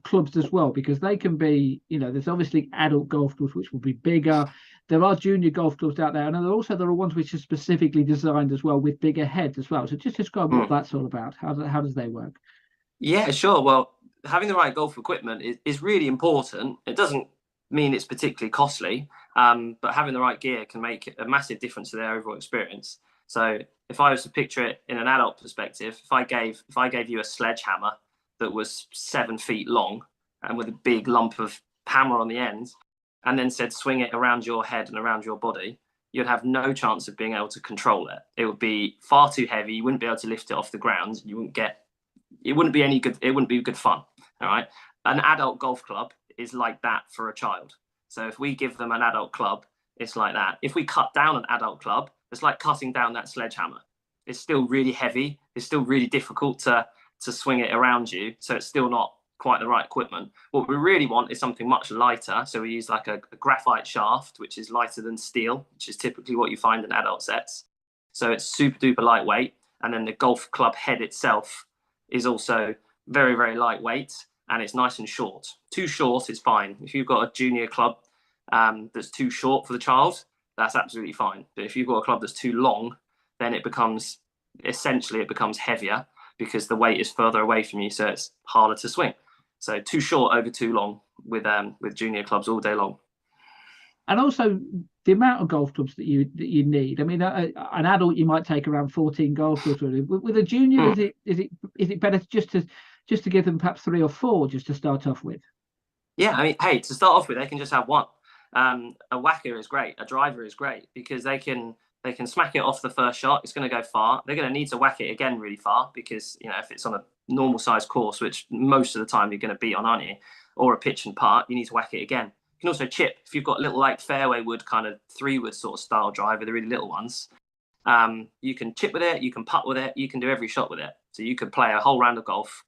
A: clubs as well, because they can be, there's obviously adult golf clubs which will be bigger. There are junior golf clubs out there, and there are ones which are specifically designed as well with bigger heads as well. So just describe what that's all about. How does they work?
C: Yeah, sure. Well, having the right golf equipment is really important. It doesn't mean it's particularly costly, but having the right gear can make a massive difference to their overall experience. So if I was to picture it in an adult perspective, if I gave you a sledgehammer that was 7 feet long and with a big lump of hammer on the end, and then said swing it around your head and around your body, you'd have no chance of being able to control it. It would be far too heavy. You wouldn't be able to lift it off the ground. It wouldn't be any good. It wouldn't be good fun. All right. An adult golf club is like that for a child. So if we give them an adult club, it's like that. If we cut down an adult club, it's like cutting down that sledgehammer. It's still really heavy. It's still really difficult to swing it around you. So it's still not quite the right equipment. What we really want is something much lighter. So we use like a graphite shaft, which is lighter than steel, which is typically what you find in adult sets. So it's super duper lightweight. And then the golf club head itself is also very, very lightweight, and it's nice and short. Too short is fine. If you've got a junior club that's too short for the child, that's absolutely fine. But if you've got a club that's too long, then it becomes heavier because the weight is further away from you, so it's harder to swing. So too short over too long with junior clubs all day long.
A: And also the amount of golf clubs that you need. I mean, an adult you might take around 14 golf clubs. With a junior, is it better just to give them perhaps 3 or 4 just to start off with?
C: Yeah, I mean, hey, to start off with, they can just have one. A whacker is great. A driver is great because they can smack it off the first shot. It's going to go far. They're going to need to whack it again really far because if it's on a normal size course, which most of the time you're going to be on, aren't you, or a pitch and putt, you need to whack it again. You can also chip if you've got little like fairway wood kind of 3-wood sort of style driver, the really little ones. You can chip with it, you can putt with it, you can do every shot with it. So you could play a whole round of golf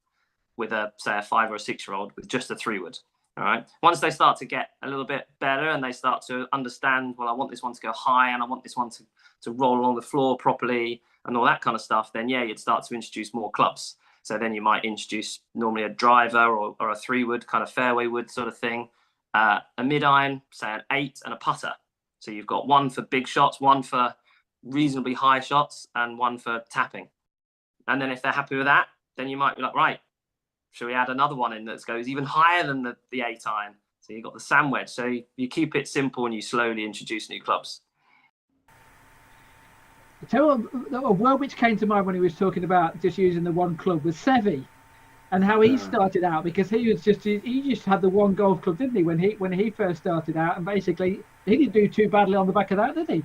C: with a 5 or a 6-year-old with just a 3-wood. All right. Once they start to get a little bit better and they start to understand, well, I want this one to go high and I want this one to roll along the floor properly and all that kind of stuff, then you'd start to introduce more clubs. So then you might introduce normally a driver or a 3-wood kind of fairway wood sort of thing, a mid-iron, say an 8, and a putter. So you've got one for big shots, one for reasonably high shots, and one for tapping. And then if they're happy with that, then you might be like, right, should we add another one in that goes even higher than the 8-iron? So you've got the sand wedge. So you keep it simple and you slowly introduce new clubs.
A: Tell a word which came to mind when he was talking about just using the one club was Sevi, and how he started out, because he just had the one golf club, didn't he? When he first started out, and basically he didn't do too badly on the back of that, did he?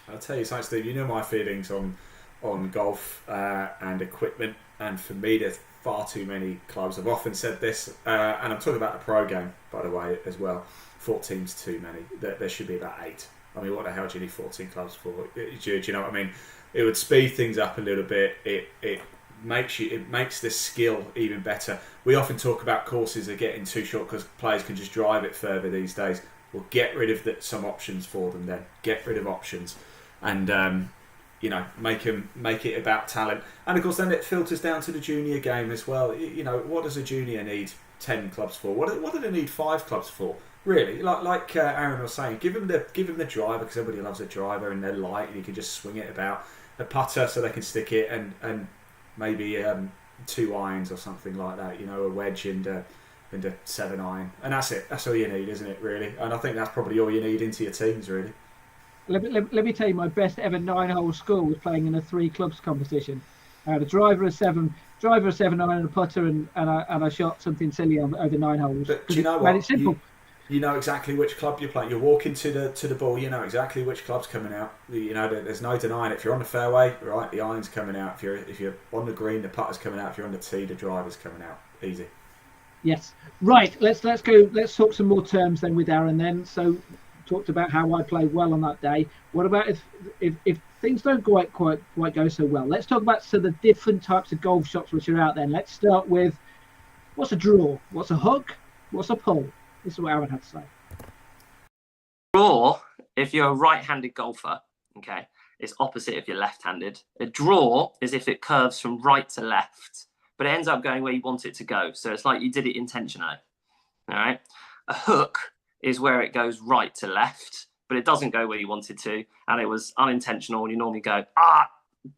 B: I'll tell you something, Steve. You know my feelings on golf and equipment, and for me, there's far too many clubs. I've often said this, and I'm talking about the pro game, by the way, as well. 14's too many. There should be about 8. I mean, what the hell do you need 14 clubs for? Do you know what I mean? It would speed things up a little bit. It makes the skill even better. We often talk about courses are getting too short because players can just drive it further these days. Well, get rid of some options for them then. Get rid of options, and make it about talent. And of course, then it filters down to the junior game as well. What does a junior need 10 clubs for? What do they need 5 clubs for? Really, like Aaron was saying, give them the driver, because everybody loves a driver and they're light and you can just swing it about. A putter so they can stick it and maybe 2 irons or something like that. A wedge and a 7 iron, and that's it. That's all you need, isn't it? Really, and I think that's probably all you need into your teams, really.
A: Let me tell you, my best ever 9-hole score was playing in a 3 clubs competition. I had a driver, a 7 iron, and a putter, and I shot something silly over 9 holes.
B: But do you know what?
A: It's simple.
B: You know exactly which club you're playing. You're walking to the ball. You know exactly which club's coming out. There's no denying it. If you're on the fairway, right, the iron's coming out. If you're on the green, the putter's coming out. If you're on the tee, the driver's coming out. Easy.
A: Yes. Right. Let's go. Let's talk some more terms then with Aaron. Then talked about how I played well on that day. What about if things don't quite go so well? Let's talk about the different types of golf shots which are out there. Let's start with what's a draw, what's a hook, what's a pull. This is what Aaron had to say.
C: Draw, if you're a right-handed golfer, okay, it's opposite if you're left-handed. A draw is if it curves from right to left, but it ends up going where you want it to go. So it's like you did it intentionally. All right. A hook is where it goes right to left, but it doesn't go where you wanted to, and it was unintentional. And you normally go,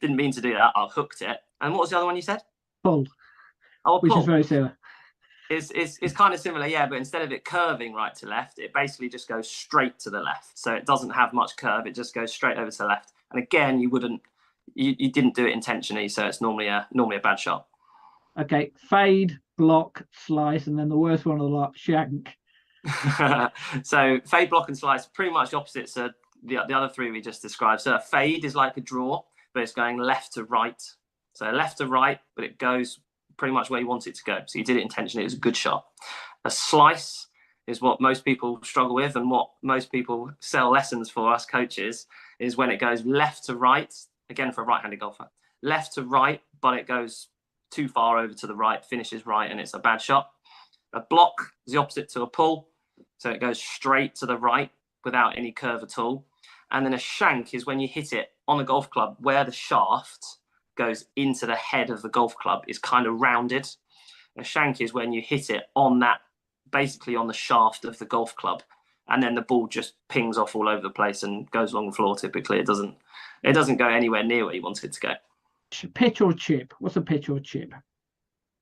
C: didn't mean to do that. I hooked it. And what was the other one you said?
A: Pull.
C: Oh,
A: which
C: pull.
A: Is very similar.
C: It's kind of similar, yeah, but instead of it curving right to left, it basically just goes straight to the left. So it doesn't have much curve. It just goes straight over to the left. And again, you didn't do it intentionally, so it's normally a bad shot.
A: Okay, fade, block, slice, and then the worst one of the lot, shank.
C: So fade, block, and slice, pretty much the opposite. So the other 3 we just described. So a fade is like a draw, but it's going left to right. So left to right, but it goes pretty much where you want it to go. So you did it intentionally. It was a good shot. A slice is what most people struggle with, and what most people sell lessons for us coaches is when it goes left to right, again for a right-handed golfer, left to right, but it goes too far over to the right, finishes right, and it's a bad shot. A block is the opposite to a pull. So it goes straight to the right without any curve at all. And then a shank is when you hit it on a golf club where the shaft goes into the head of the golf club is kind of rounded. A shank is when you hit it on that, basically on the shaft of the golf club, and then the ball just pings off all over the place and goes along the floor. Typically, it doesn't go anywhere near where you want it to go.
A: Pitch or chip? What's a pitch or chip?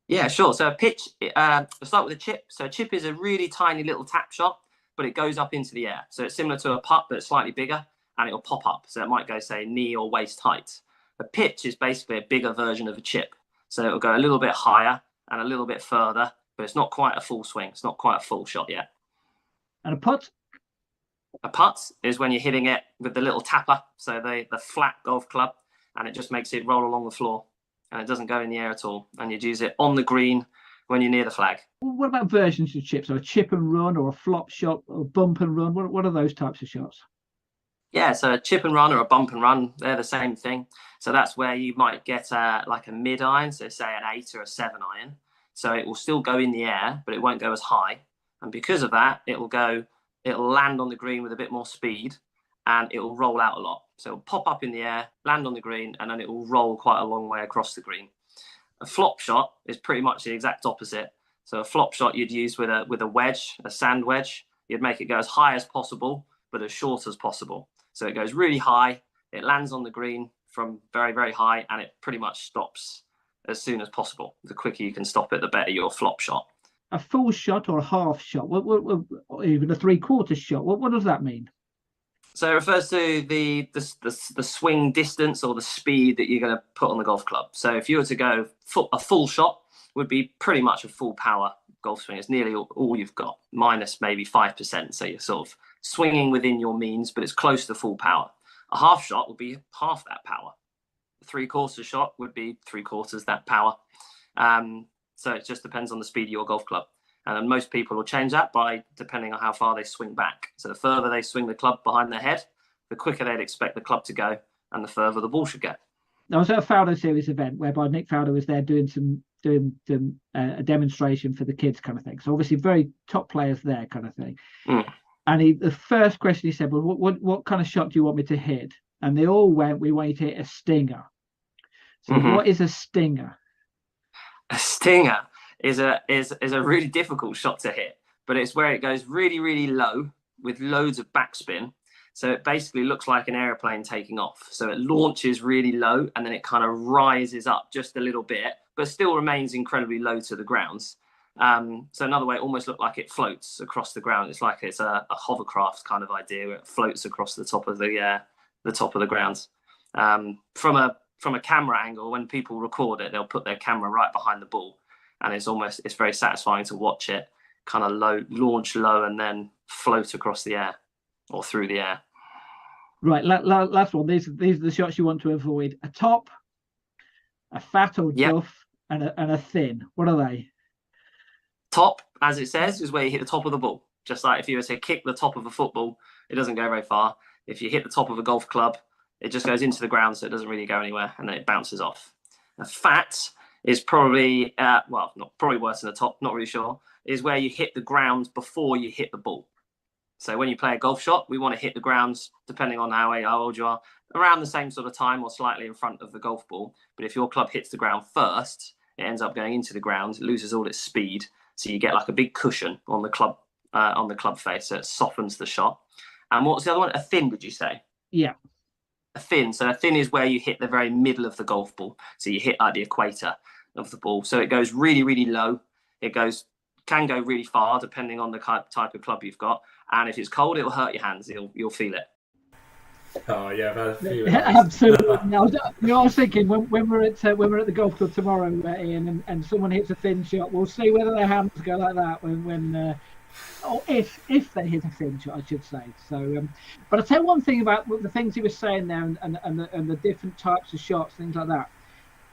C: Yeah, sure. So a pitch, I'll start with a chip. So a chip is a really tiny little tap shot, but it goes up into the air. So it's similar to a putt, but it's slightly bigger, and it'll pop up. So it might go, say, knee or waist height. A pitch is basically a bigger version of a chip. So it'll go a little bit higher and a little bit further, but it's not quite a full swing. It's not quite a full shot yet.
A: And a putt?
C: A putt is when you're hitting it with the little tapper, so the flat golf club, and it just makes it roll along the floor, and it doesn't go in the air at all. And you'd use it on the green when you're near the flag.
A: What about versions of chips? So a chip and run, or a flop shot, or bump and run? What are those types of shots?
C: Yeah, so a chip and run or a bump and run, they're the same thing. So that's where you might get like a mid iron, so say an 8 or a 7 iron. So it will still go in the air, but it won't go as high. And because of that, it'll land on the green with a bit more speed, and it will roll out a lot. So it'll pop up in the air, land on the green, and then it will roll quite a long way across the green. A flop shot is pretty much the exact opposite. So a flop shot you'd use with a wedge, a sand wedge. You'd make it go as high as possible, but as short as possible. So it goes really high, it lands on the green from very, very high, and it pretty much stops as soon as possible. The quicker you can stop it, the better your flop shot.
A: A full shot or a half shot, or even a 3/4 shot. What does that mean?
C: So it refers to the swing distance or the speed that you're going to put on the golf club. So if you were to go a full shot, would be pretty much a full power golf swing. It's nearly all you've got, minus maybe 5%. So you're sort of swinging within your means, but it's close to full power. A half shot would be half that power. A 3/4 shot would be 3/4 that power. So it just depends on the speed of your golf club. And most people will change that by depending on how far they swing back. So the further they swing the club behind their head, the quicker they'd expect the club to go, and the further the ball should go.
A: I was at a Fowler Series event whereby Nick Fowler was there doing a demonstration for the kids kind of thing. So obviously very top players there kind of thing. Mm. And the first question he said was, what kind of shot do you want me to hit? And they all went, we want you to hit a stinger. So What is a stinger?
C: A stinger is a really difficult shot to hit, but it's where it goes really, really low with loads of backspin. So it basically looks like an airplane taking off. So it launches really low and then it kind of rises up just a little bit, but still remains incredibly low to the ground. So another way, it almost looked like it floats across the ground. It's like it's a hovercraft kind of idea where it floats across the top of the ground. From a camera angle, when people record it, they'll put their camera right behind the ball, and it's very satisfying to watch it kind of launch low and then float across the air or through the air.
A: Right, last one. These are the shots you want to avoid: a top, a fat or duff, and a thin. What are they?
C: Top, as it says, is where you hit the top of the ball. Just like if you were to kick the top of a football, it doesn't go very far. If you hit the top of a golf club, it just goes into the ground, so it doesn't really go anywhere, and then it bounces off. A fat is probably, not probably worse than a top, not really sure, is where you hit the ground before you hit the ball. So when you play a golf shot, we want to hit the ground, depending on how old you are, around the same sort of time or slightly in front of the golf ball. But if your club hits the ground first, it ends up going into the ground, it loses all its speed. So you get like a big cushion on the club face, so it softens the shot. And what was the other one? A thin, did you say?
A: Yeah.
C: A thin. So a thin is where you hit the very middle of the golf ball. So you hit like the equator of the ball. So it goes really, really low. It can go really far depending on the type of club you've got. And if it's cold, it'll hurt your hands. You'll feel it.
B: Oh yeah, I've had a few.
A: Absolutely. I was thinking when we're at the golf club tomorrow, Ian, and someone hits a thin shot, we'll see whether their hands go like that or if they hit a thin shot, I should say. So, but I'll tell you one thing about the things he was saying there and the different types of shots, things like that,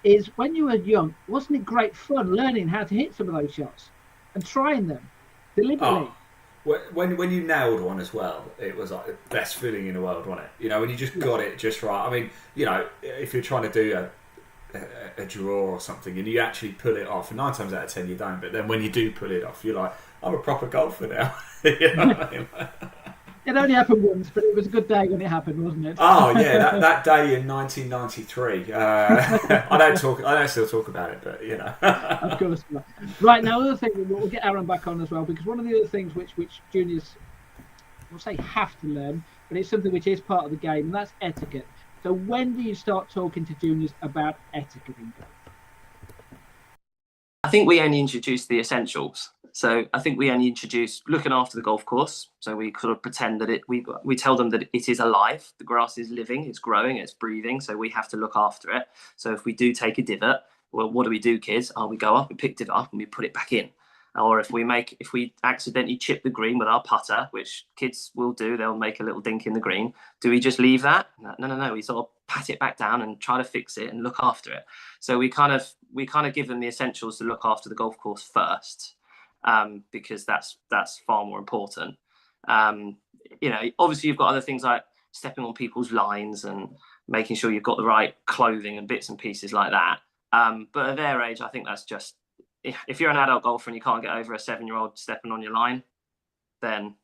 A: is when you were young, wasn't it great fun learning how to hit some of those shots and trying them deliberately?
B: Oh. When you nailed one as well, it was like the best feeling in the world, wasn't it? When you just got it just right. I mean, if you're trying to do a draw or something and you actually pull it off, and 9 times out of 10 you don't, but then when you do pull it off, you're like, I'm a proper golfer now. You know what I mean?
A: It only happened once, but it was a good day when it happened, wasn't it?
B: Oh yeah, that day in 1993. I don't still talk about it, but
A: Of course not. Right, now another thing, we'll get Aaron back on as well, because one of the other things which juniors, we'll say have to learn, but it's something which is part of the game, and that's etiquette. So when do you start talking to juniors about etiquette in golf?
C: I think we only introduced the essentials. So I think we only introduced looking after the golf course. So we sort of pretend that we tell them that it is alive. The grass is living, it's growing, it's breathing. So we have to look after it. So if we do take a divot, well, what do we do, kids? We go up, we pick it up and we put it back in. Or if we accidentally chip the green with our putter, which kids will do, they'll make a little dink in the green. Do we just leave that? No. We sort of pat it back down and try to fix it and look after it. So we kind of give them the essentials to look after the golf course first, because that's far more important. Obviously you've got other things like stepping on people's lines and making sure you've got the right clothing and bits and pieces like that. But at their age, I think that's just, if you're an adult golfer and you can't get over a 7-year-old stepping on your line, then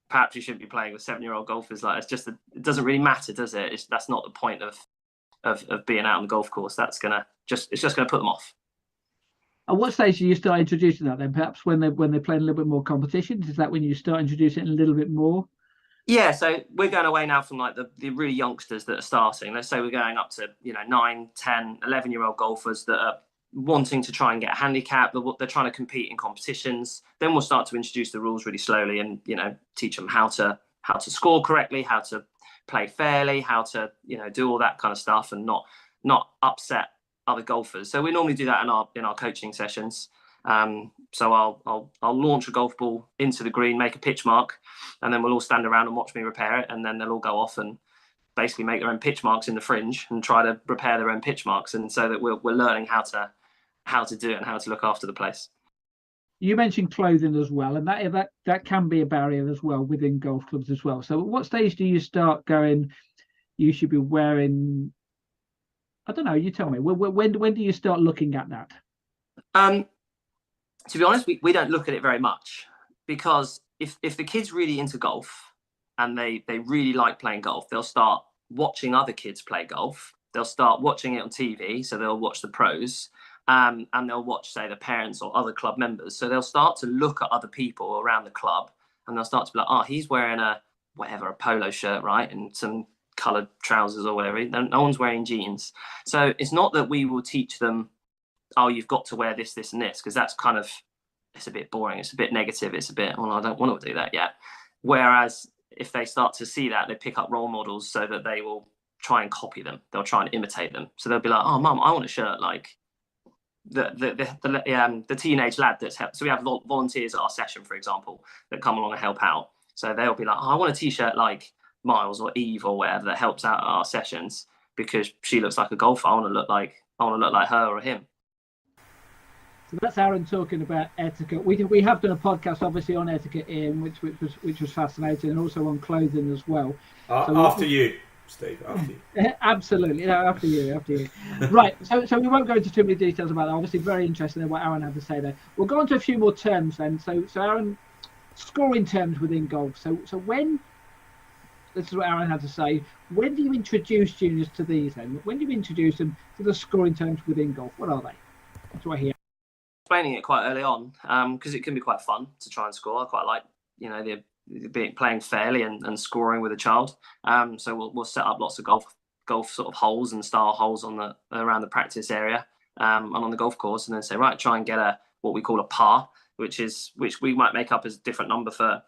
C: perhaps you shouldn't be playing with 7-year-old golfers. Like, it doesn't really matter, does it? That's not the point of being out on the golf course. It's just gonna put them off.
A: At what stage do you start introducing that then? Perhaps when they're playing a little bit more competitions, is that when you start introducing it a little bit more?
C: Yeah, so we're going away now from like the really youngsters that are starting. Let's say we're going up to 9, 10, 11-year-old golfers that are wanting to try and get a handicap. They're trying to compete in competitions. Then we'll start to introduce the rules really slowly and teach them how to score correctly, how to play fairly, how to do all that kind of stuff and not upset other golfers. So we normally do that in our coaching sessions. So I'll launch a golf ball into the green, make a pitch mark, and then we'll all stand around and watch me repair it, and then they'll all go off and basically make their own pitch marks in the fringe and try to repair their own pitch marks, and so that we're learning how to do it and how to look after the place.
A: You mentioned clothing as well, and that can be a barrier as well within golf clubs as well. So at what stage do you start going, you should be wearing, I don't know, you tell me, when do you start looking at that?
C: To be honest, we don't look at it very much, because if the kid's really into golf and they really like playing golf, they'll start watching other kids play golf. They'll start watching it on TV, so they'll watch the pros, and they'll watch, say, the parents or other club members. So they'll start to look at other people around the club, and they'll start to be like, he's wearing a whatever, a polo shirt, right, and some coloured trousers or whatever. No one's wearing jeans. So it's not that we will teach them, oh, you've got to wear this, this, and this, because that's kind of, it's a bit boring. It's a bit negative. It's a bit, well, I don't want to do that yet. Whereas if they start to see that, they pick up role models so that they will try and copy them. They'll try and imitate them. So they'll be like, oh, Mum, I want a shirt like the teenage lad that's helped. So we have volunteers at our session, for example, that come along and help out. So they'll be like, oh, I want a t-shirt like Miles or Eve or whatever that helps out at our sessions because she looks like a golfer. I want to look like her or him.
A: So that's Aaron talking about etiquette. We have done a podcast obviously on etiquette, Ian, which was fascinating, and also on clothing as well.
B: After you, Steve. After you.
A: Absolutely, after you. Right. So we won't go into too many details about that. Obviously, very interesting in what Aaron had to say there. We'll go on to a few more terms then. So Aaron, scoring terms within golf. So when, this is what Aaron had to say. When do you introduce juniors to these then? When do you introduce them to the scoring terms within golf? What are they? That's what I hear.
C: Explaining it quite early on, because it can be quite fun to try and score. I quite like, playing fairly and scoring with a child. So we'll set up lots of golf sort of holes and style holes around the practice area and on the golf course, and then say, right, try and get what we call a par, which we might make up as a different number for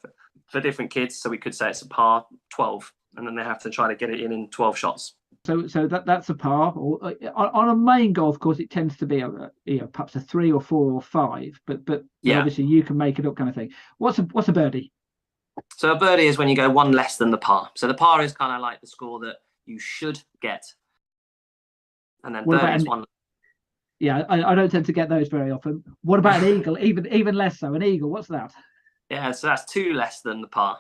C: different kids. So we could say it's a par 12, and then they have to try to get it in 12 shots. So
A: that's a par. Or on a main golf course, it tends to be perhaps a 3 or 4 or 5. But yeah, obviously you can make it up, kind of thing. What's a birdie?
C: So a birdie is when you go one less than the par. So the par is kind of like the score that you should get, and then birdie is one.
A: Yeah, I don't tend to get those very often. What about an eagle? Even less so. An eagle, what's that?
C: Yeah, so that's 2 less than the par.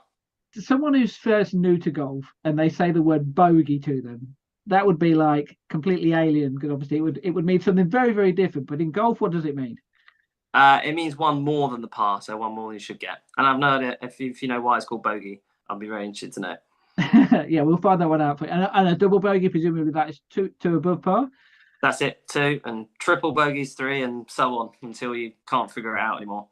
A: Someone who's first new to golf and they say the word bogey to them, that would be like completely alien, because obviously it would mean something very, very different. But in golf, what does it mean?
C: It means one more than the par, so one more than you should get. And I've known it. If you know why it's called bogey, I'd be very interested to know.
A: Yeah, we'll find that one out for you. And a double bogey, presumably that is two above par.
C: That's it, 2, and triple bogeys 3, and so on until you can't figure it out anymore.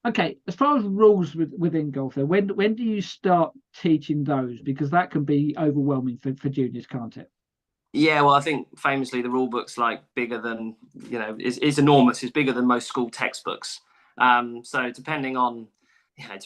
A: Okay, as far as rules within golf, though, when do you start teaching those? Because that can be overwhelming for juniors, can't it?
C: Yeah, well, I think famously the rule book's like bigger than, it's enormous. It's bigger than most school textbooks. So depending on,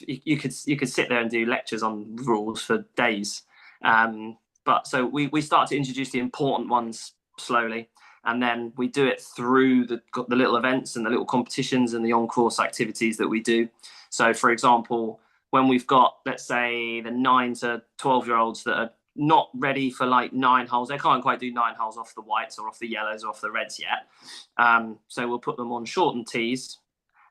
C: you could sit there and do lectures on rules for days. But so we start to introduce the important ones slowly, and then we do it through the little events and the little competitions and the on-course activities that we do. So, for example, when we've got, let's say, the 9 to 12-year-olds that are not ready for like 9 holes, they can't quite do 9 holes off the whites or off the yellows or off the reds yet. So we'll put them on shortened tees,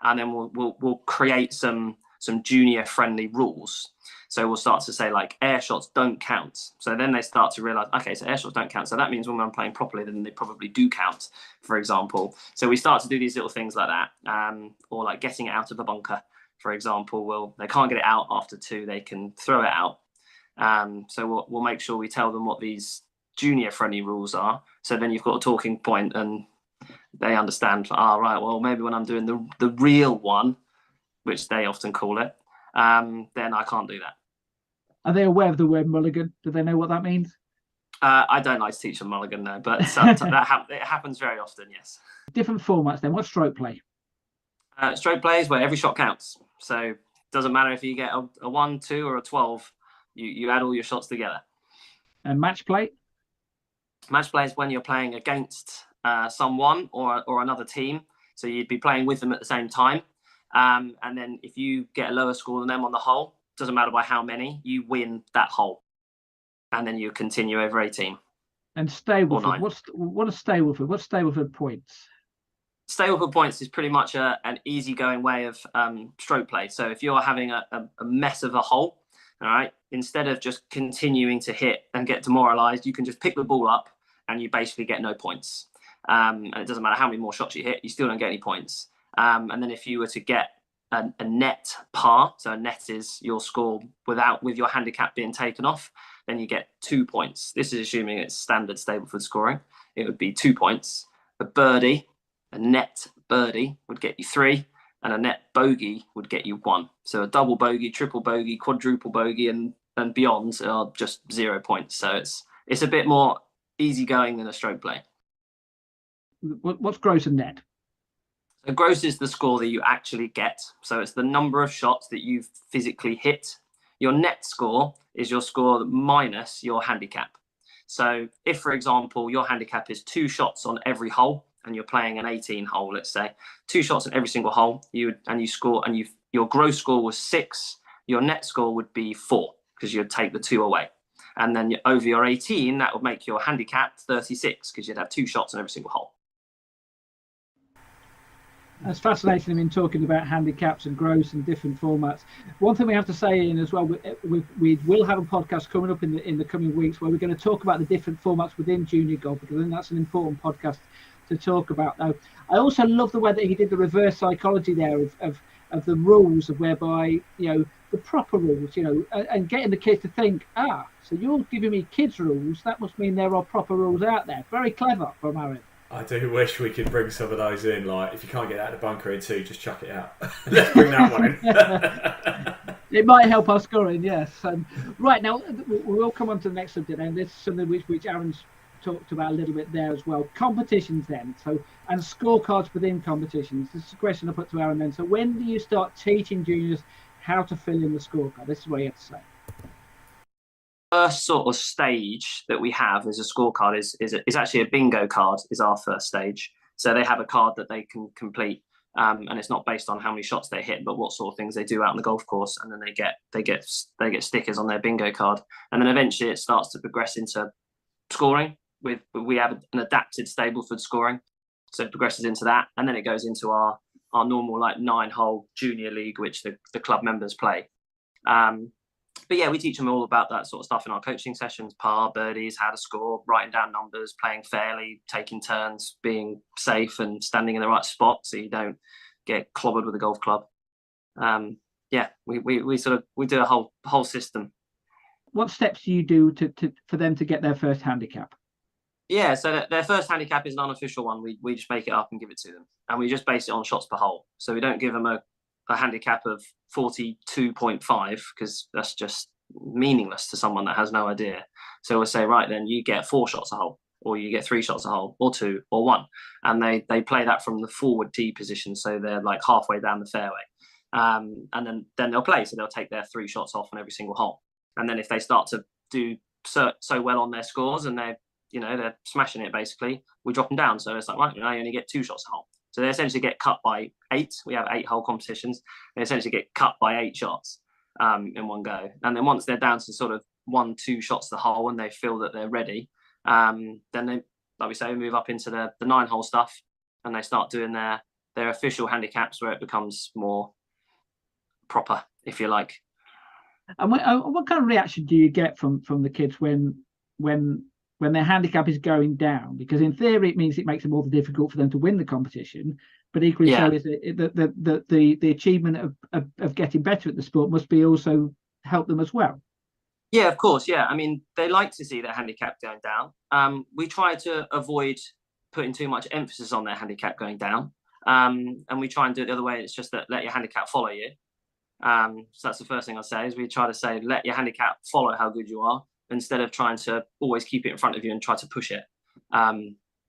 C: and then we'll create some junior-friendly rules. So we'll start to say, like, air shots don't count. So then they start to realize, okay, so air shots don't count. So that means when I'm playing properly, then they probably do count, for example. So we start to do these little things like that. Or like getting it out of a bunker, for example. Well, they can't get it out after 2. They can throw it out. So we'll make sure we tell them what these junior-friendly rules are. So then you've got a talking point and they understand, right, well, maybe when I'm doing the real one, which they often call it, then I can't do that.
A: Are they aware of the word mulligan? Do they know what that means?
C: I don't like to teach them mulligan, no, but it happens very often, yes. Different
A: formats then. What's stroke play?
C: Stroke play is where every shot counts. So it doesn't matter if you get a 1, 2, or a 12. You add all your shots together.
A: And match play?
C: Match play is when you're playing against someone or another team. So you'd be playing with them at the same time. And then if you get a lower score than them on the hole, doesn't matter by how many, you win that hole. And then you continue over 18.
A: And Stableford, what is Stableford? What's Stableford points?
C: Stableford points is pretty much an easygoing way of stroke play. So if you're having a mess of a hole, all right, instead of just continuing to hit and get demoralized, you can just pick the ball up and you basically get no points. And it doesn't matter how many more shots you hit, you still don't get any points. And then if you were to get a net par, so a net is your score with your handicap being taken off, then you get 2 points. This is assuming it's standard Stableford scoring. It would be 2 points. A net birdie would get you 3, and a net bogey would get you 1. So a double bogey, triple bogey, quadruple bogey, and and beyond are just 0 points. So it's a bit more easygoing than a stroke play.
A: What's gross and net?
C: So gross is the score that you actually get. So it's the number of shots that you've physically hit. Your net score is your score minus your handicap. So if, for example, your handicap is 2 shots on every hole, and you're playing an 18 hole, let's say, 2 shots on every single hole, your gross score was 6, your net score would be 4, because you'd take the 2 away. And then over your 18, that would make your handicap 36, because you'd have 2 shots on every single hole.
A: That's fascinating. I mean, talking about handicaps and gross and different formats. One thing we have to say in as well, we will have a podcast coming up in the coming weeks where we're going to talk about the different formats within junior golf, because I think that's an important podcast to talk about. Now, I also love the way that he did the reverse psychology there of the rules, of whereby, the proper rules, and getting the kids to think, so you're giving me kids rules, that must mean there are proper rules out there. Very clever from Aaron.
B: I do wish we could bring some of those in. Like, if you can't get out of the bunker in 2, just chuck it out. Let's bring that one in.
A: It might help our scoring, yes. Right, now we will come on to the next subject, and this is something which Aaron's talked about a little bit there as well. Competitions then, and scorecards within competitions. This is a question I put to Aaron then. So when do you start teaching juniors how to fill in the scorecard? This is what you have to say.
C: First sort of stage that we have as a scorecard is actually a bingo card is our first stage. So they have a card that they can complete, and it's not based on how many shots they hit, but what sort of things they do out on the golf course, and then they get stickers on their bingo card, and then eventually it starts to progress into scoring. We have an adapted Stableford scoring, so it progresses into that, and then it goes into our normal 9-hole junior league, which the club members play. But yeah, we teach them all about that sort of stuff in our coaching sessions: par, birdies, how to score, writing down numbers, playing fairly, taking turns, being safe and standing in the right spot so you don't get clobbered with a golf club. We do a whole system. What
A: steps do you do for them to get their first handicap?
C: Yeah, so their first handicap is an unofficial one. We just make it up and give it to them, and we just base it on shots per hole. So we don't give them a handicap of 42.5, because that's just meaningless to someone that has no idea. So we'll say, right, then you get 4 shots a hole, or you get 3 shots a hole, or 2, or 1, and they play that from the forward tee position, so they're like halfway down the fairway, and then they'll play. So they'll take their 3 shots off on every single hole, and then if they start to do so well on their scores and they're smashing it, basically, we drop them down. So it's like, right, now you only get 2 shots a hole. So they essentially get cut by 8. We have 8-hole competitions. They essentially get cut by 8 shots in one go. And then once they're down to sort of 1-2 shots the hole and they feel that they're ready, then they, like we say, move up into the 9-hole stuff, and they start doing their official handicaps, where it becomes more proper, if you like.
A: And what kind of reaction do you get from the kids when their handicap is going down? Because in theory it means it makes it more difficult for them to win the competition, but equally so is the achievement of getting better at the sport must be also help them as well.
C: Yeah, of course. Yeah, I mean, they like to see their handicap going down. We try to avoid putting too much emphasis on their handicap going down, and we try and do it the other way. It's just that let your handicap follow you. So that's the first thing I say, is we try to say let your handicap follow how good you are, instead of trying to always keep it in front of you and try to push it.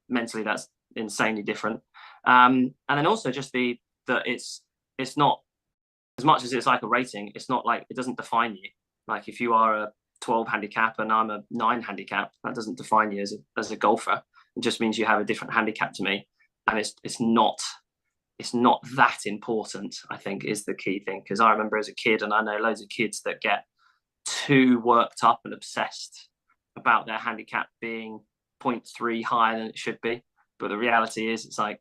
C: Mentally, that's insanely different. And then also just that it's not, as much as it's like a rating, it's not like, it doesn't define you. Like if you are a 12 handicap and I'm a 9 handicap, that doesn't define you as a golfer. It just means you have a different handicap to me. And it's not that important, I think, is the key thing. Because I remember as a kid, and I know loads of kids that get too worked up and obsessed about their handicap being 0.3 higher than it should be. But the reality is, it's like,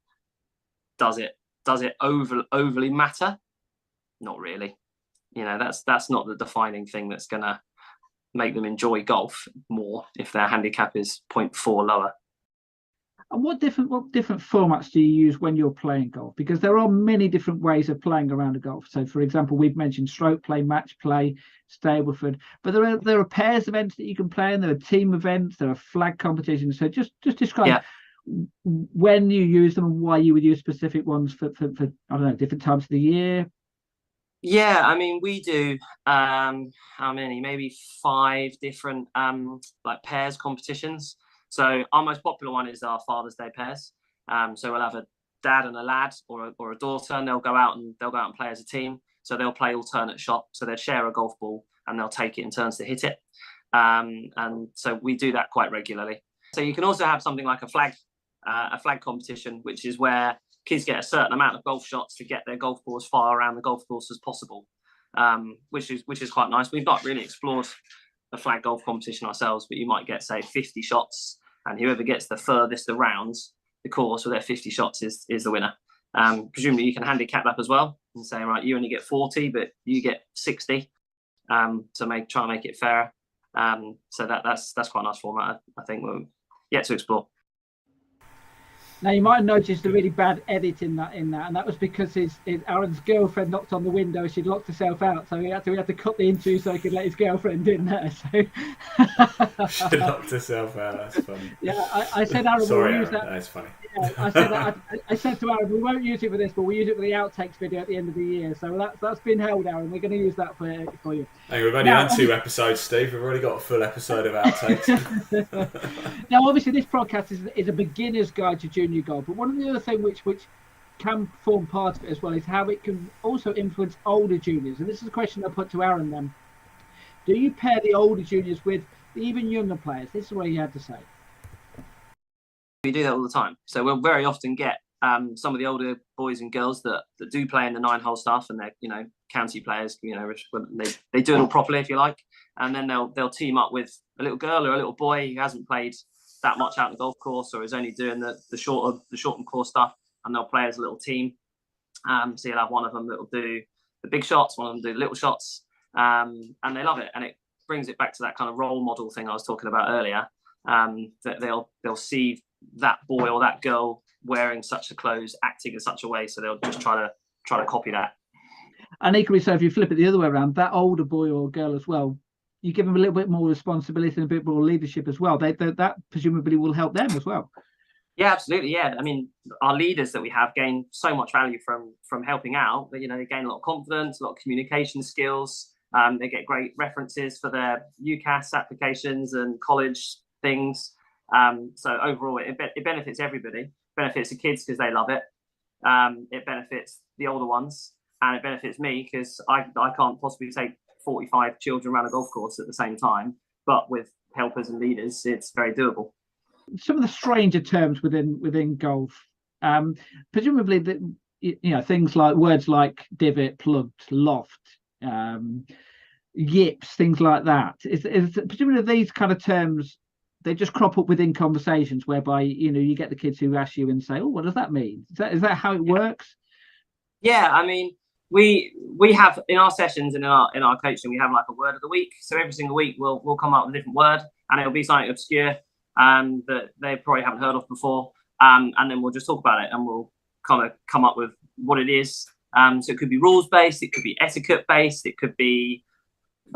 C: does it overly matter? Not really. That's not the defining thing that's gonna make them enjoy golf more if their handicap is 0.4 lower.
A: And what different formats do you use when you're playing golf? Because there are many different ways of playing around a golf. So, for example, we've mentioned stroke play, match play, Stableford, but there are pairs events that you can play in. There are team events. There are flag competitions. So, just describe when you use them and why you would use specific ones for I don't know, different times of the year.
C: Yeah, I mean, we do how many? Maybe 5 different like pairs competitions. So our most popular one is our Father's Day pairs. So we'll have a dad and a lad, or a daughter, and they'll go out and play as a team. So they'll play alternate shot. So they'll share a golf ball and they'll take it in turns to hit it. And so we do that quite regularly. So you can also have something like a flag competition, which is where kids get a certain amount of golf shots to get their golf ball as far around the golf course as possible, which is quite nice. We've not really explored a flag golf competition ourselves, but you might get, say, 50 shots, and whoever gets the furthest around the course with their 50 shots is the winner. Presumably you can handicap that as well and say, right, you only get 40, but you get 60, to try and make it fairer. So that's quite a nice format. I think we're yet to explore.
A: Now you might have noticed a really bad edit in that, and that was because Aaron's girlfriend knocked on the window. She'd locked herself out, so we had to cut the interview so he could let his girlfriend in there. So
B: she locked herself out. That's funny.
A: Yeah, I said, Aaron,
B: sorry,
A: we'll use
B: Aaron,
A: that.
B: that's funny.
A: Yeah, I said to Aaron, we won't use it for this, but we'll use it for the outtakes video at the end of the year. So that's been held, Aaron. We're going to use that for you.
B: Hey, we've only had 2 episodes, Steve. We've already got a full episode of outtakes.
A: Now, obviously, this podcast is a beginner's guide to junior golf, but one of the other things which can form part of it as well is how it can also influence older juniors. And this is a question I put to Aaron then. Do you pair the older juniors with the even younger players? This is what he had to say.
C: We do that all the time. So we'll very often get some of the older boys and girls that do play in the 9-hole stuff, and they're county players, which they do it all properly, if you like, and then they'll team up with a little girl or a little boy who hasn't played that much out on the golf course or is only doing the shortened course stuff, and they'll play as a little team. So you'll have one of them that'll do the big shots, one of them do the little shots, and they love it, and it brings it back to that kind of role model thing I was talking about earlier. That they'll see that boy or that girl wearing such a clothes, acting in such a way, so they'll just try to copy that.
A: And equally so, if you flip it the other way around, that older boy or girl as well, you give them a little bit more responsibility and a bit more leadership as well. That presumably will help them as well.
C: Yeah, absolutely. Yeah, I mean, our leaders that we have gain so much value from helping out. But they gain a lot of confidence, a lot of communication skills. They get great references for their UCAS applications and college things. So overall, it benefits everybody. It benefits the kids because they love it. It benefits the older ones, and it benefits me because I can't possibly take 45 children around a golf course at the same time. But with helpers and leaders, it's very doable.
A: Some of the stranger terms within golf, presumably things like words like divot, plugged, loft, yips, things like that. Is presumably these kind of terms, they just crop up within conversations whereby you get the kids who ask you and say, "Oh, what does that mean?" Is that how it works?
C: Yeah, I mean, we have in our sessions and in our coaching, we have like a word of the week. So every single week we'll come up with a different word, and it'll be something obscure that they probably haven't heard of before, and then we'll just talk about it, and we'll kind of come up with what it is. So it could be rules based, it could be etiquette based, it could be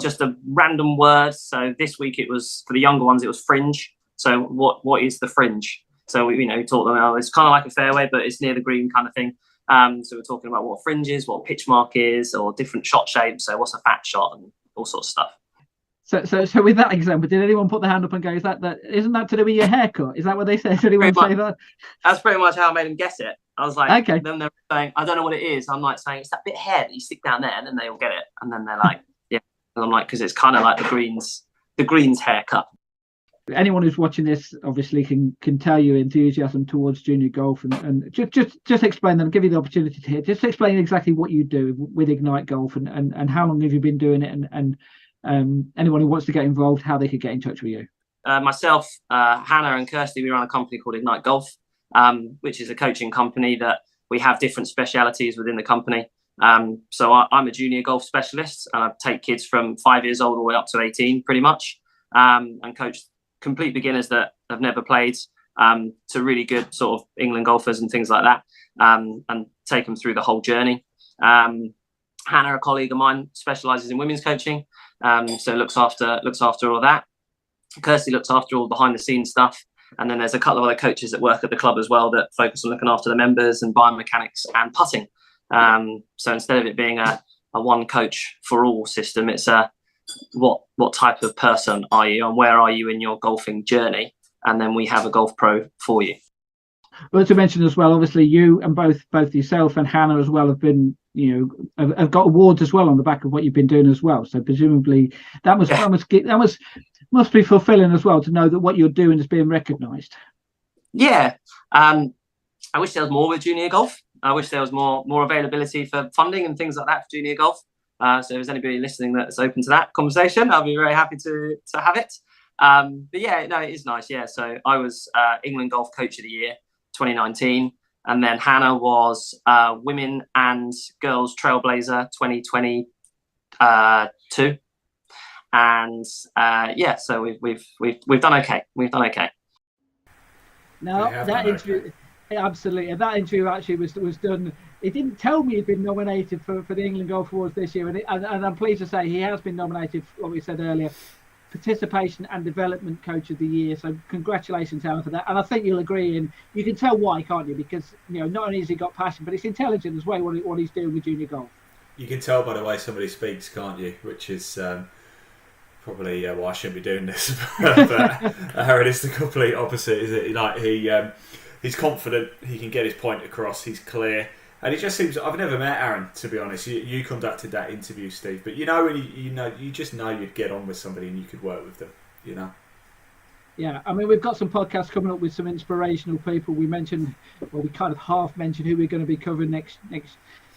C: just a random word. So this week it was, for the younger ones, it was fringe. So what is the fringe? So we taught them, it's kind of like a fairway, but it's near the green kind of thing. So we're talking about what fringe is, what pitch mark is, or different shot shapes. So what's a fat shot, and all sorts of stuff.
A: So with that example, did anyone put their hand up and go, "Is that isn't that to do with your haircut?" Is that what they said? Did anyone say that? That's
C: pretty much how I made them guess it. I was like,
A: okay.
C: Then they're saying, "I don't know what it is." I'm like saying, "It's that bit of hair that you stick down there," and then they all get it. And then they're like, "Yeah." And I'm like, because it's kind of like the greens haircut.
A: Anyone who's watching this obviously can tell your enthusiasm towards junior golf, and just explain them, give you the opportunity to hear. Just explain exactly what you do with Ignite Golf and how long have you been doing it, and anyone who wants to get involved, how they could get in touch with you.
C: Myself, Hannah and Kirsty, we run a company called Ignite Golf, which is a coaching company that we have different specialities within the company. So I'm a junior golf specialist, and I take kids from 5 years old all the way up to 18 pretty much, and coach complete beginners that have never played to really good sort of England golfers and things like that, and take them through the whole journey. Hannah, a colleague of mine, specialises in women's coaching, so looks after all of that. Kirsty looks after all behind the scenes stuff, and then there's a couple of other coaches that work at the club as well that focus on looking after the members and biomechanics and putting. So instead of it being a one coach for all system. It's a what type of person are you and where are you in your golfing journey, and then we have a golf pro for you.
A: Well, to mention as well, obviously you and both yourself and Hannah as well have been, have got awards as well on the back of what you've been doing as well. So presumably that must be fulfilling as well to know that what you're doing is being recognised.
C: Yeah, I wish there was more with junior golf. I wish there was more availability for funding and things like that for junior golf. So if there's anybody listening that's open to that conversation, I'll be very happy to have it. But yeah, no, it is nice. Yeah, so I was England Golf Coach of the Year 2019, and then Hannah was Women and Girls Trailblazer 2022. And yeah, so we've done okay. We've done okay.
A: No, that interview, absolutely. And that interview actually was done. He didn't tell me he'd been nominated for the England Golf Awards this year, and I'm pleased to say he has been nominated for what we said earlier, Participation and Development Coach of the Year. So congratulations, Alan, for that. And I think you'll agree, and you can tell why, can't you? Because not only has he got passion, but it's intelligent as well what he's doing with junior golf. You
B: can tell by the way somebody speaks, can't you? Which is probably why I shouldn't be doing this, but it is the complete opposite. Is it? Like he's confident, he can get his point across, he's clear, and it just seems. I've never met Aaron, to be honest. You conducted that interview, Steve, but when you just know you'd get on with somebody and you could work with them.
A: Yeah, I mean, we've got some podcasts coming up with some inspirational people. We mentioned, well, we kind of half mentioned who we're going to be covering the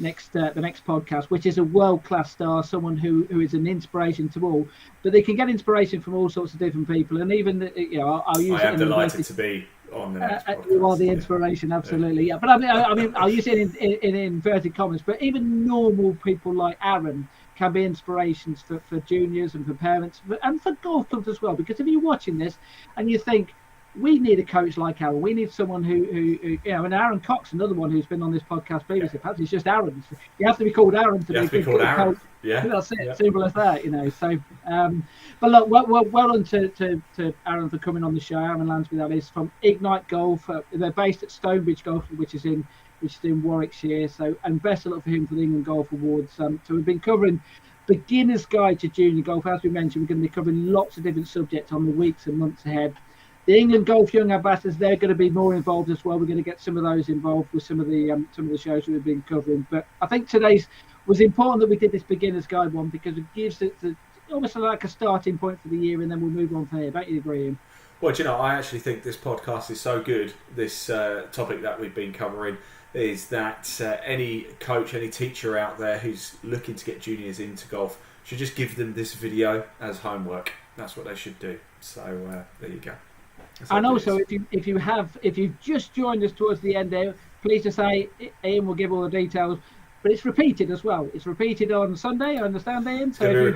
A: next podcast, which is a world-class star, someone who is an inspiration to all. But they can get inspiration from all sorts of different people, and even I'll use. I am
B: delighted to be on the next podcast.
A: You are the inspiration, absolutely. Yeah, but I mean, I'll use it in inverted commas. But even normal people like Aaron can be inspirations for juniors and for parents and for golf clubs as well. Because if you're watching this and you think, we need a coach like Aaron, we need someone who and Aaron Cox, another one who's been on this podcast previously. Perhaps it's just Aaron. You have to be called Aaron to be called Aaron. Coach. Yeah, that's it. Yeah. Simple as that, So, but look, well done to Aaron for coming on the show. Aaron Lansberry, that is, from Ignite Golf. They're based at Stonebridge Golf, which is in Warwickshire. So, and best of luck for him for the England Golf Awards. So we've been covering Beginner's Guide to Junior Golf. As we mentioned, we're going to be covering lots of different subjects on the weeks and months ahead. The England Golf Young Ambassadors, they're going to be more involved as well. We're going to get some of those involved with some of the shows we've been covering. But I think today's was important that we did this Beginner's Guide one, because it gives it almost like a starting point for the year, and then we'll move on from here. Don't you agree, Ian?
B: Well, I actually think this podcast is so good. This topic that we've been covering is that any coach, any teacher out there who's looking to get juniors into golf should just give them this video as homework. That's what they should do. So there you go.
A: And also, if you've just joined us towards the end there, please just say Ian will give all the details, but it's repeated as well. It's repeated on Sunday, I understand, Ian. So
B: Sunday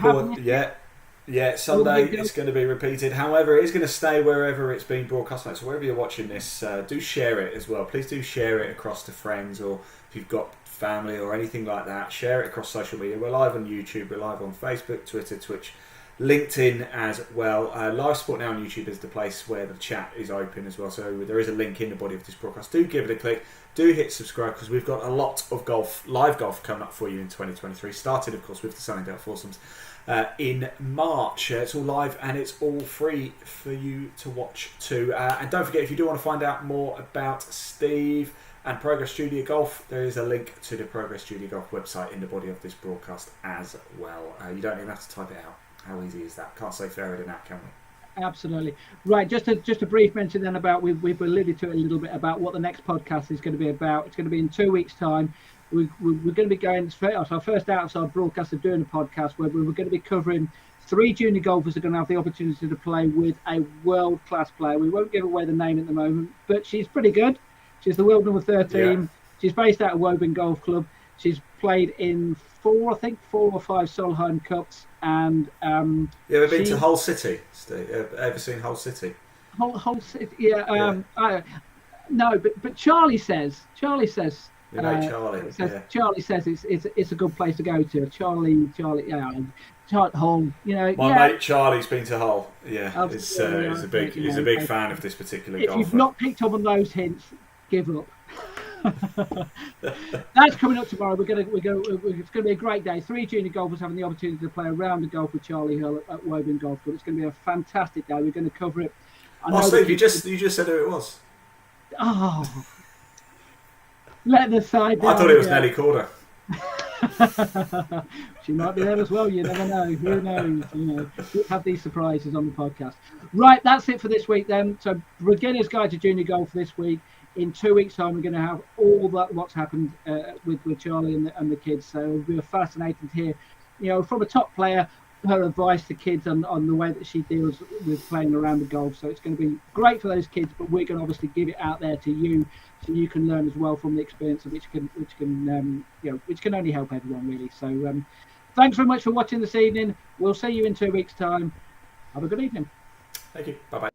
B: it's going to be repeated. However, it is going to stay wherever it's being broadcast. So wherever you're watching this, do share it as well. Please do share it across to friends, or if you've got family or anything like that, share it across social media. We're live on YouTube, we're live on Facebook, Twitter, Twitch, LinkedIn as well. Live Sport Now on YouTube is the place where the chat is open as well. So there is a link in the body of this broadcast. Do give it a click. Do hit subscribe, because we've got a lot of live golf coming up for you in 2023. Started, of course, with the Sunningdale Foursomes in March. It's all live and it's all free for you to watch too. And don't forget, if you do want to find out more about Steve and Progress Junior Golf, there is a link to the Progress Junior Golf website in the body of this broadcast as well. You don't even have to type it out. How easy is that? Can't say fairer than that, can we?
A: Absolutely. Right, just a brief mention then about, we've alluded to it a little bit about what the next podcast is going to be about. It's going to be in 2 weeks' time. We're going to be going straight off our first outside broadcast of doing a podcast where we're going to be covering 3 junior golfers who are going to have the opportunity to play with a world-class player. We won't give away the name at the moment, but she's pretty good. She's the world number 13. Yeah. She's based out of Woburn Golf Club. She's played in 4 or 5 Solheim Cups. And
B: you ever been to Hull City, Steve? Ever seen Hull City?
A: Hull City, yeah. No, but Charlie says.
B: Charlie.
A: Charlie says it's a good place to go to. Charlie, Hull.
B: My mate Charlie's been to Hull. Yeah, he's a big fan of this particular golfer.
A: If you've not picked up on those hints, give up. That's coming up tomorrow. It's going to be a great day. 3 junior golfers having the opportunity to play a round of golf with Charlie Hill at Woburn Golf Club. It's going to be a fantastic day. We're going to cover it.
B: Steve, you just said who it was.
A: Oh, let the side down.
B: I thought it was Nelly Corder.
A: She might be there as well. You never know. Who knows? We have these surprises on the podcast. Right, that's it for this week then. So, Beginner's Guide to Junior Golf this week. In 2 weeks' time, we're going to have all that what's happened with Charlie and the kids. So it'll be fascinating to hear, from a top player, her advice to kids on the way that she deals with playing around the golf. So it's going to be great for those kids, but we're going to obviously give it out there to you, so you can learn as well from the experience, which can only help everyone really. So thanks very much for watching this evening. We'll see you in 2 weeks' time. Have a good evening.
B: Thank you. Bye bye.